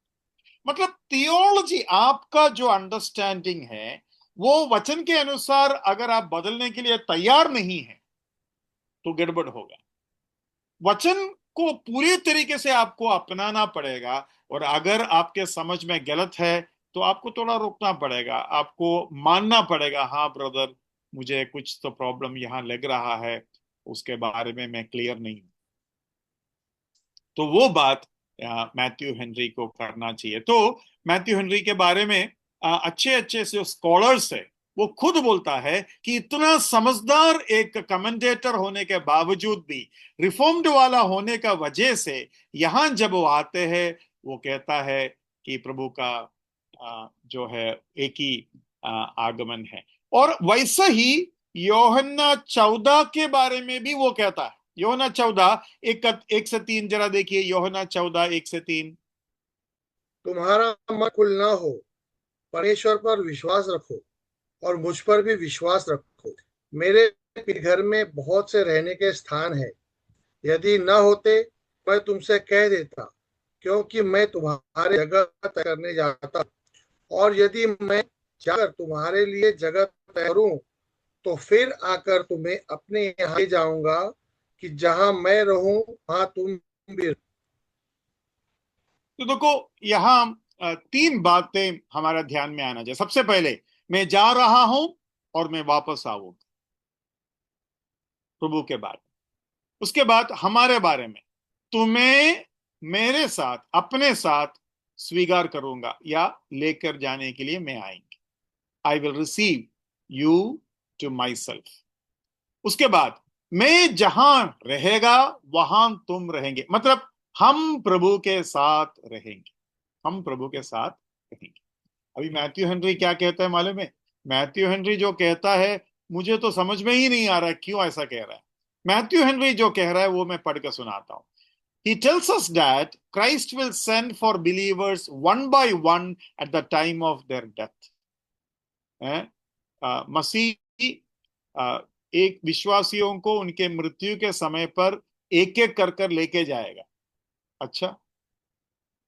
मतलब थियोलॉजी, आपका जो अंडरस्टैंडिंग है वो वचन के अनुसार अगर आप बदलने के लिए तैयार नहीं है तो गड़बड़ होगा। वचन को पूरी तरीके से आपको अपनाना पड़ेगा, और अगर आपके समझ में गलत है तो आपको थोड़ा रोकना पड़ेगा, आपको मानना पड़ेगा, हाँ ब्रदर, मुझे कुछ तो प्रॉब्लम यहां लग रहा है, उसके बारे में मैं क्लियर नहीं हूं। तो वो बात मैथ्यू हेनरी को करना चाहिए। तो मैथ्यू हेनरी के बारे में अच्छे अच्छे से स्कॉलर्स है, वो खुद बोलता है कि इतना समझदार एक कमेंटेटर होने के बावजूद भी, रिफॉर्म्ड वाला होने का वजह से, यहां जब वो आते हैं वो कहता है कि प्रभु का जो है एक ही आगमन है। और वैसा ही यूहन्ना 14 के बारे में भी वो कहता है। यूहन्ना 14 1 से 3 जरा देखिए, यूहन्ना 14 1 से 3। तुम्हारा मन खुल ना हो, परमेश्वर पर विश्वास रखो और मुझ पर भी विश्वास रखो। मेरे घर में बहुत से रहने के स्थान है, यदि न होते मैं तुमसे कह देता, क्योंकि मैं तुम्हारे जगह तय करने जाता। और यदि मैं जाकर तुम्हारे लिए जगह तय करूं, तो फिर आकर तुम्हें अपने यहाँ ले जाऊंगा, कि जहां मैं रहूं वहां तुम भी। तो देखो, यहां 3 बातें हमारा ध्यान में आना चाहिए। सबसे पहले, मैं जा रहा हूं और मैं वापस आऊंगा, प्रभु के बाद। उसके बाद हमारे बारे में, तुम्हें मेरे साथ, अपने साथ स्वीकार करूंगा या लेकर जाने के लिए मैं आएंगे। I will receive you to my self. उसके बाद, मैं जहां रहेगा वहां तुम रहेंगे, मतलब हम प्रभु के साथ रहेंगे। हम प्रभु के साथ रहेंगे। अभी मैथ्यू हेनरी क्या कहता है मालूम है? मैथ्यू हेनरी जो कहता है, मुझे तो समझ में ही नहीं आ रहा है क्यों ऐसा कह रहा है। मैथ्यू हेनरी जो कह रहा है वो मैं पढ़ कर सुनाता हूं। He tells us that Christ will send for believers one by one at the time of their death. मसीह एक विश्वासियों को उनके मृत्यु के समय पर एक एक कर कर लेके जाएगा। अच्छा,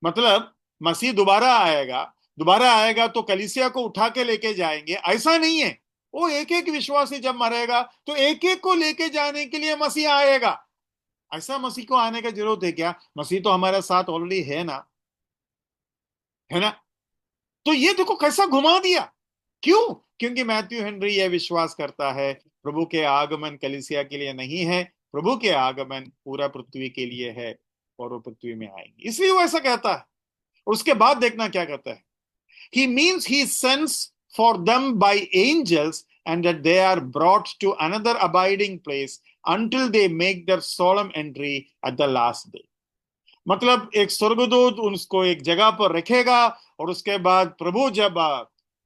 मतलब मसीह दोबारा आएगा, दोबारा आएगा तो कलीसिया को उठा के लेके जाएंगे, ऐसा नहीं है। वो एक एक विश्वासी जब मरेगा तो एक एक को लेके जाने के लिए मसीह आएगा। ऐसा मसीह को आने की जरूरत है क्या? मसीह तो हमारे साथ ऑलरेडी है ना, है ना? तो ये देखो कैसा घुमा दिया। क्यों? क्योंकि मैथ्यू हेनरी यह विश्वास करता है, प्रभु के आगमन कलीसिया के लिए नहीं है, प्रभु के आगमन पूरा पृथ्वी के लिए है, और वो पृथ्वी में आएंगे, इसलिए वो ऐसा कहता है। और उसके बाद देखना क्या कहता है। He means he sends for them by angels, and that they are brought to another abiding place until they make their solemn entry at the last day. मतलब एक स्वर्गदूत उसको एक जगह पर रखेगा, और उसके बाद प्रभु जब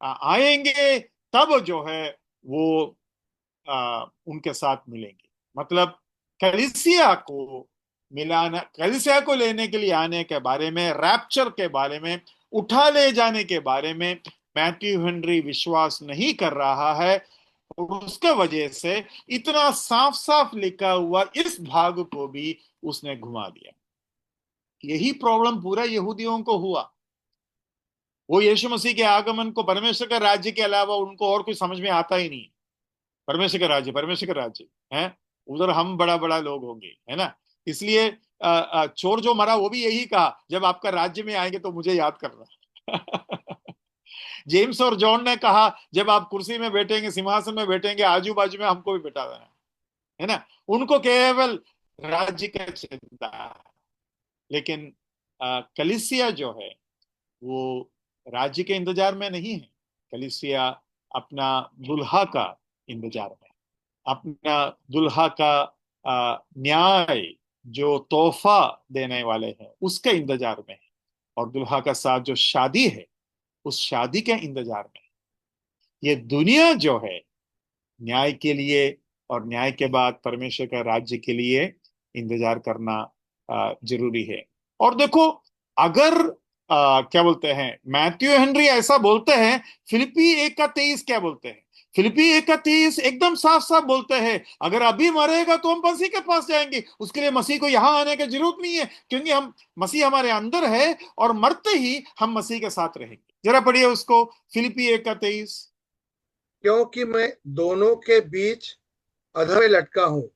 आएंगे तब जो है वो उनके साथ मिलेंगे। मतलब कलीसिया को मिलाना, कलीसिया को लेने के लिए आने के बारे में, रैप्चर के बारे में, उठा ले जाने के बारे में मैथ्यू हेनरी विश्वास नहीं कर रहा है। और उसके वजह से इतना साफ साफ लिखा हुआ इस भाग को भी उसने घुमा दिया। यही प्रॉब्लम पूरा यहूदियों को हुआ। वो यीशु मसीह के आगमन को परमेश्वर के राज्य के अलावा उनको और कुछ समझ में आता ही नहीं। परमेश्वर का राज्य, परमेश्वर का राज्य है, उधर हम बड़ा बड़ा लोग होंगे, है ना? इसलिए चोर जो मरा वो भी यही कहा, जब आपका राज्य में आएंगे तो मुझे याद करना। जेम्स और जॉन ने कहा, जब आप कुर्सी में बैठेंगे, सिंहासन में बैठेंगे, आजू बाजू में हमको भी बैठा देना, है ना? उनको केवल राज्य का चिंता है। लेकिन कलीसिया जो है वो राज्य के इंतजार में नहीं है। कलीसिया अपना दुल्हा का इंतजार में, अपना दुल्हा का न्याय जो तोहफा देने वाले हैं उसके इंतजार में है, और दुल्हा का साथ जो शादी है उस शादी के इंतजार में। ये दुनिया जो है न्याय के लिए और न्याय के बाद परमेश्वर का राज्य के लिए इंतजार करना जरूरी है। और देखो, अगर क्या बोलते हैं, मैथ्यू हेनरी ऐसा बोलते हैं, फिलिपी 1:23 क्या बोलते हैं? फिलिपी 1:23 एकदम साफ साफ बोलते हैं, अगर अभी मरेगा तो हम मसीह के पास जाएंगे। उसके लिए मसीह को यहां आने की जरूरत नहीं है, क्योंकि हम मसीह हमारे अंदर है और मरते ही हम मसीह के साथ रहेंगे। जरा पढ़िए उसको, फिलिपी 1:23। क्योंकि मैं दोनों के बीच अधर में लटका हूँ,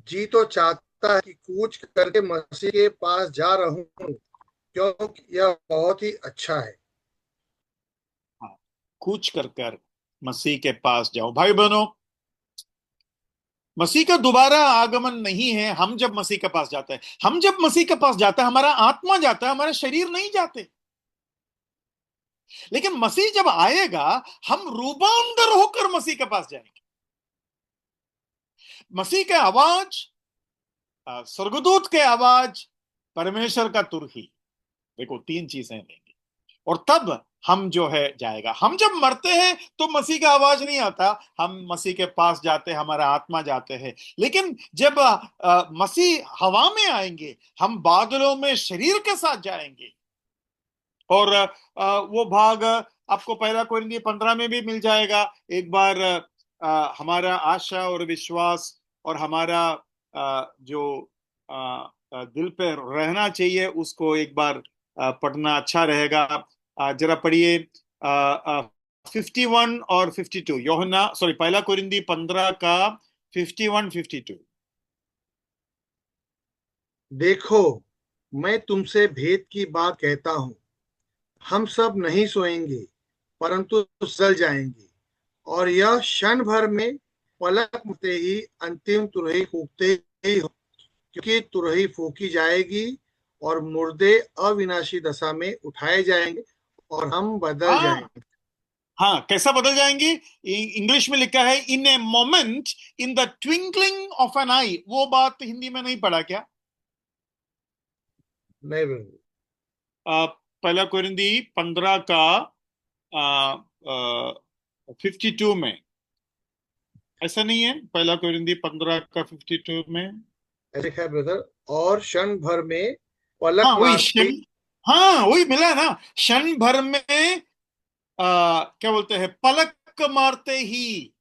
जी तो चाहता है कि कूच करके मसीह के पास जा रहूं, क्योंकि यह बहुत ही अच्छा है। हाँ, कूच कर मसीह के पास जाओ। भाई बहनों, मसीह का दोबारा आगमन नहीं है हम जब मसीह के पास जाते हैं। हम जब मसीह के पास जाते हैं हमारा आत्मा जाता है, हमारे शरीर नहीं जाते। लेकिन मसीह जब आएगा हम रूपांतर होकर मसीह के पास जाएंगे। मसीह के आवाज, स्वर्गदूत के आवाज, परमेश्वर का तुरही, देखो तीन चीजें लेंगे और तब हम जो है जाएगा। हम जब मरते हैं तो मसीह का आवाज नहीं आता, हम मसीह के पास जाते हैं, हमारा आत्मा जाते हैं। लेकिन जब मसीह हवा में आएंगे, हम बादलों में शरीर के साथ जाएंगे। और वो भाग आपको 1 कोरिन्थियों 15 में भी मिल जाएगा। एक बार हमारा आशा और विश्वास और हमारा जो दिल पे रहना चाहिए उसको एक बार पढ़ना अच्छा रहेगा। जरा पढ़िए 51 और 52, यूहन्ना सॉरी 1 कोरिन्थियों 15 का 51-52। देखो, मैं तुमसे भेद की बात कहता हूँ, हम सब नहीं सोएंगे परंतु जल जाएंगे, और यह क्षण भर में, पलक मुड़ते ही अंतिम तुरही फूंकते ही हो। क्योंकि तुरही फूंकी जाएगी और मुर्दे अविनाशी दशा में उठाए जाएंगे और हम बदल हाँ जाएंगे। हाँ, कैसा बदल जाएंगे? इंग्लिश में लिखा है in a moment, in the twinkling of an eye. वो बात हिंदी में नहीं पढ़ा क्या? नहीं बिल्कुल। 1 कोरिन्थियों 15 का 52 में ऐसा नहीं है? 1 कोरिन्थियों 15 का 52 में। ऐसे है ब्रदर, और क्षण भर में पलक हाँ वही मारते। क्षण, हाँ वही मिला ना, क्षण भर में क्या बोलते हैं, पलक मारते ही,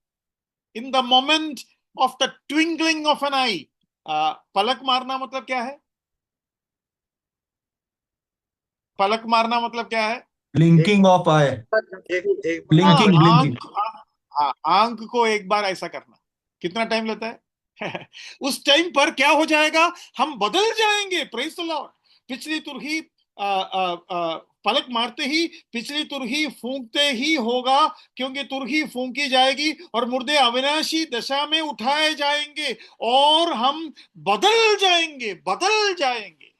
in the moment of the twinkling of an eye. पलक मारना मतलब क्या है? पलक मारना मतलब क्या है? एक ब्लिंकिंग ऑफ आई। एक बार हाँ, ब्लिंकिंग समझ। ब्लिंकिंग। आंख, हाँ, आंख को एक बार ऐसा करना कितना टाइम लेता है? उस टाइम पर क्या हो जाएगा? हम बदल जाएंगे। Praise the Lord. पिछली तुरही पलक मारते ही, पिछली तुरही फूंकते ही होगा, क्योंकि तुरही फूंकी जाएगी और मुर्दे अविनाशी दशा में उठाए जाएंगे और हम बदल जाएंगे, बदल जाएंगे।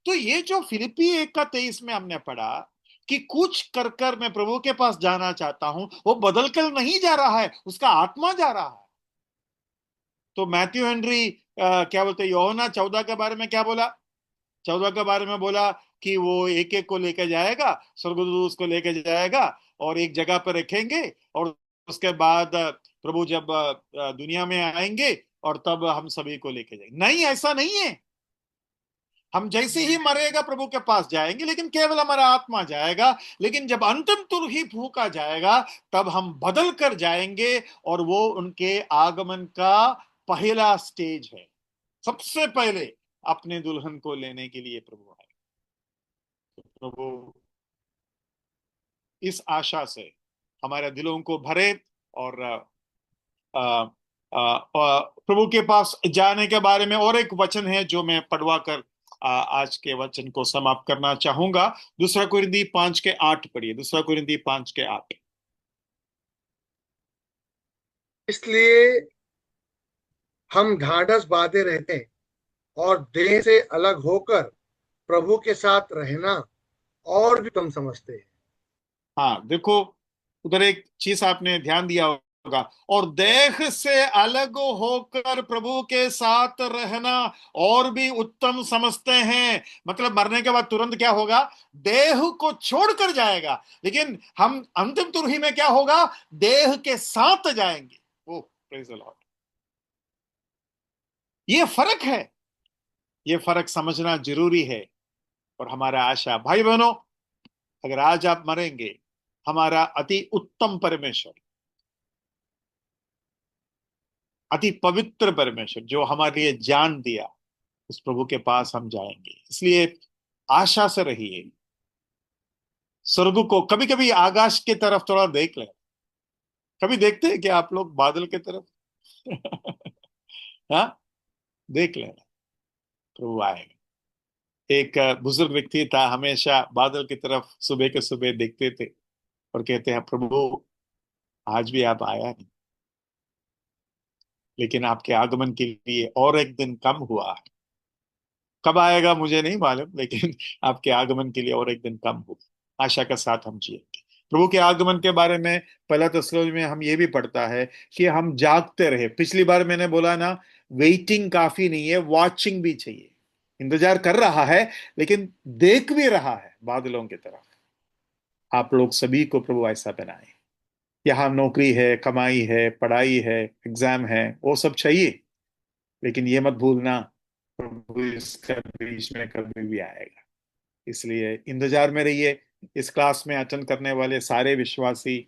तो ये जो फिलिपी 1:23 में हमने पढ़ा कि कुछ कर मैं प्रभु के पास जाना चाहता हूं, वो बदल कर नहीं जा रहा है, उसका आत्मा जा रहा है। तो मैथ्यू हेनरी क्या बोलते हैं, यूहन्ना 14 के बारे में क्या बोला? 14 के बारे में बोला कि वो एक एक को लेकर जाएगा, स्वर्गदूत उसको लेकर जाएगा और एक जगह पर रखेंगे, और उसके बाद प्रभु जब दुनिया में आएंगे और तब हम सभी को लेकर जाएंगे। नहीं, ऐसा नहीं है। हम जैसे ही मरेगा प्रभु के पास जाएंगे, लेकिन केवल हमारा आत्मा जाएगा। लेकिन जब अंतिम तुरही फूंका जाएगा तब हम बदल कर जाएंगे, और वो उनके आगमन का पहला स्टेज है। सबसे पहले अपने दुल्हन को लेने के लिए प्रभु आए। तो प्रभु इस आशा से हमारे दिलों को भरे, और प्रभु के पास जाने के बारे में और एक वचन है जो मैं पढ़वा कर आज के वचन को समाप्त करना चाहूंगा। 2 कोरिन्थियों 5:8 पढ़िए। 2 कोरिन्थियों 5:8। इसलिए हम ढाढ़स बांधे रहते हैं और देह से अलग होकर प्रभु के साथ रहना और भी कम समझते हैं। हाँ देखो, उधर एक चीज आपने ध्यान दिया होगा, और देह से अलग होकर प्रभु के साथ रहना और भी उत्तम समझते हैं। मतलब मरने के बाद तुरंत क्या होगा, देह को छोड़कर जाएगा, लेकिन हम अंतिम तुरही में क्या होगा, देह के साथ जाएंगे। ओ प्रेज द लॉर्ड। ये फर्क है, ये फर्क समझना जरूरी है। और हमारा आशा भाई बहनों, अगर आज आप मरेंगे, हमारा अति उत्तम परमेश्वर, अति पवित्र परमेश्वर जो हमारे लिए जान दिया, उस प्रभु के पास हम जाएंगे। इसलिए आशा से रहिए। स्वर्ग को कभी कभी आकाश की तरफ थोड़ा देख लें। कभी देखते हैं कि आप लोग बादल की तरफ? हाँ, देख लेना, प्रभु आएगा। एक बुजुर्ग व्यक्ति था, हमेशा बादल की तरफ सुबह के सुबह देखते थे और कहते हैं, प्रभु आज भी आप आया नहीं, लेकिन आपके आगमन के लिए और एक दिन कम हुआ है। कब आएगा मुझे नहीं मालूम, लेकिन आपके आगमन के लिए और एक दिन कम हुआ। आशा के साथ हम जिएंगे। प्रभु के आगमन के बारे में पहला तस्सलोनी में हम ये भी पढ़ता है कि हम जागते रहे। पिछली बार मैंने बोला ना, वेटिंग काफी नहीं है, वॉचिंग भी चाहिए। इंतजार कर रहा है, लेकिन देख भी रहा है बादलों की तरफ। आप लोग सभी को प्रभु ऐसा बनाए। यहाँ नौकरी है, कमाई है, पढ़ाई है, एग्जाम है, वो सब चाहिए, लेकिन ये मत भूलना, प्रभु इसका बीच में कभी भी आएगा। इसलिए इंतजार में रहिए। इस क्लास में अटेंड करने वाले सारे विश्वासी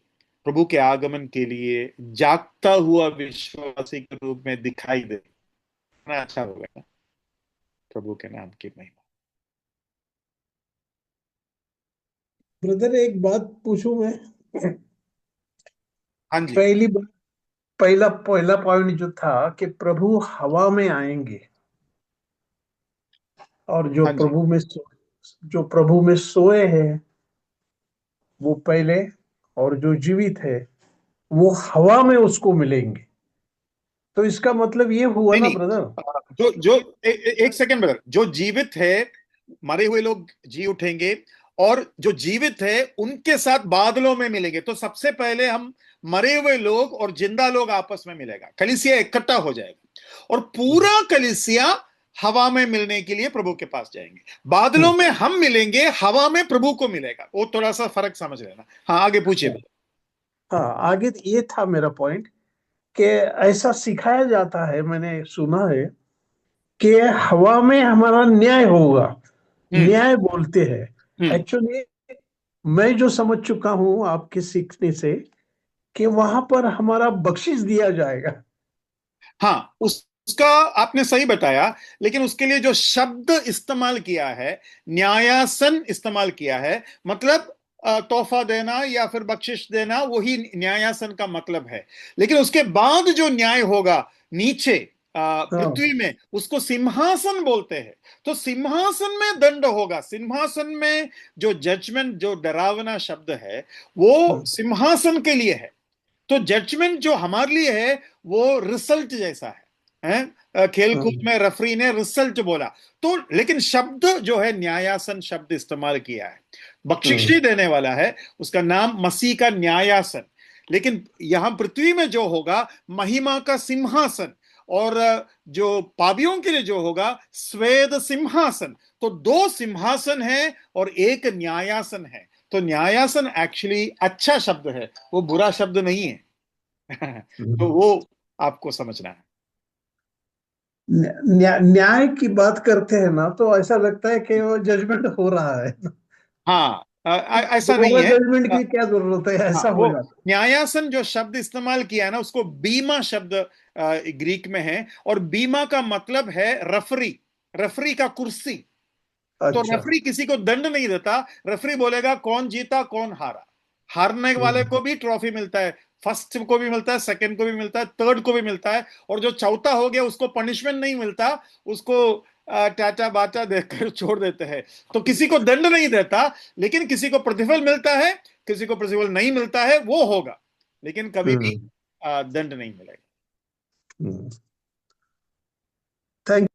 प्रभु के आगमन के लिए जागता हुआ विश्वासी के रूप में दिखाई दे, कितना अच्छा होगा ना। प्रभु के नाम की महिमा। ब्रदर एक बात पूछूं मैं? हाँ जी। पहली बात, पहला पहला पॉइंट जो था कि प्रभु हवा में आएंगे, और हाँ जी। जो प्रभु में सोए हैं वो पहले, और जो जीवित है वो हवा में उसको मिलेंगे। तो इसका मतलब ये हुआ नहीं ना नहीं, ब्रदर? जो जो एक सेकंड ब्रदर, जो जीवित है, मरे हुए लोग जी उठेंगे, और जो जीवित है उनके साथ बादलों में मिलेंगे। तो सबसे पहले हम मरे हुए लोग और जिंदा लोग आपस में मिलेगा, कलीसिया इकट्ठा हो जाएगा, और पूरा कलीसिया हवा में मिलने के लिए प्रभु के पास जाएंगे। बादलों में हम मिलेंगे, हवा में प्रभु को मिलेगा। वो थोड़ा सा फर्क समझ लेना। हाँ, आगे पूछिए। हाँ, आगे ये था मेरा पॉइंट कि ऐसा सिखाया जाता है, मैंने सुना है कि हवा में हमारा न्याय होगा। हम्म। न्याय बोलते हैं। हम्म। एक्चुअली मैं जो समझ चुका हूं आपके सीखने से कि वहां पर हमारा बख्शिश दिया जाएगा। हाँ, उसका आपने सही बताया, लेकिन उसके लिए जो शब्द इस्तेमाल किया है, न्यायासन इस्तेमाल किया है, मतलब तोहफा देना या फिर बख्शिश देना, वही न्यायासन का मतलब है। लेकिन उसके बाद जो न्याय होगा नीचे हाँ, पृथ्वी में, उसको सिंहासन बोलते हैं। तो सिंहासन में दंड होगा। सिंहासन में जो जजमेंट, जो डरावना शब्द है, वो सिंहासन के लिए है। तो जजमेंट जो हमारे लिए है, वो रिजल्ट जैसा है। खेल कूद में रेफरी ने रिजल्ट बोला, तो लेकिन शब्द जो है, न्यायासन शब्द इस्तेमाल किया है। बख्शिश ही देने वाला है, उसका नाम मसीह का न्यायासन। लेकिन यहां पृथ्वी में जो होगा, महिमा का सिंहासन, और जो पापियों के लिए जो होगा, स्वेद सिंहासन। तो दो सिंहासन है और एक न्यायासन है। तो न्यायासन एक्चुअली अच्छा शब्द है, वो बुरा शब्द नहीं है। तो वो आपको समझना है। न्याय की बात करते हैं ना, तो ऐसा लगता है कि वो जजमेंट हो रहा है। हाँ, ऐसा नहीं दोबारा है। जजमेंट की क्या जरूरत है, हाँ, ऐसा वो हो जाता न्यायासन जो शब्द इस्तेमाल किया है ना, उसको बीमा शब्द ग्रीक में है, और बीमा का मतलब है रेफरी, रेफरी का कुर्सी। है। तो अच्छा। रेफरी किसी को दंड नहीं देता, रेफरी बोलेगा कौन जीता कौन हारा। हारने वाले को भी ट्रॉफी मिलता है, फर्स्ट को भी मिलता है, सेकंड को भी मिलता है, थर्ड को भी मिलता है, और जो चौथा हो गया उसको पनिशमेंट नहीं मिलता, उसको टाटा बाटा देकर छोड़ देते हैं। तो किसी को दंड नहीं देता, लेकिन किसी को प्रतिफल मिलता है, किसी को प्रतिफल नहीं मिलता है, वो होगा, लेकिन कभी भी दंड नहीं मिलेगा। थैंक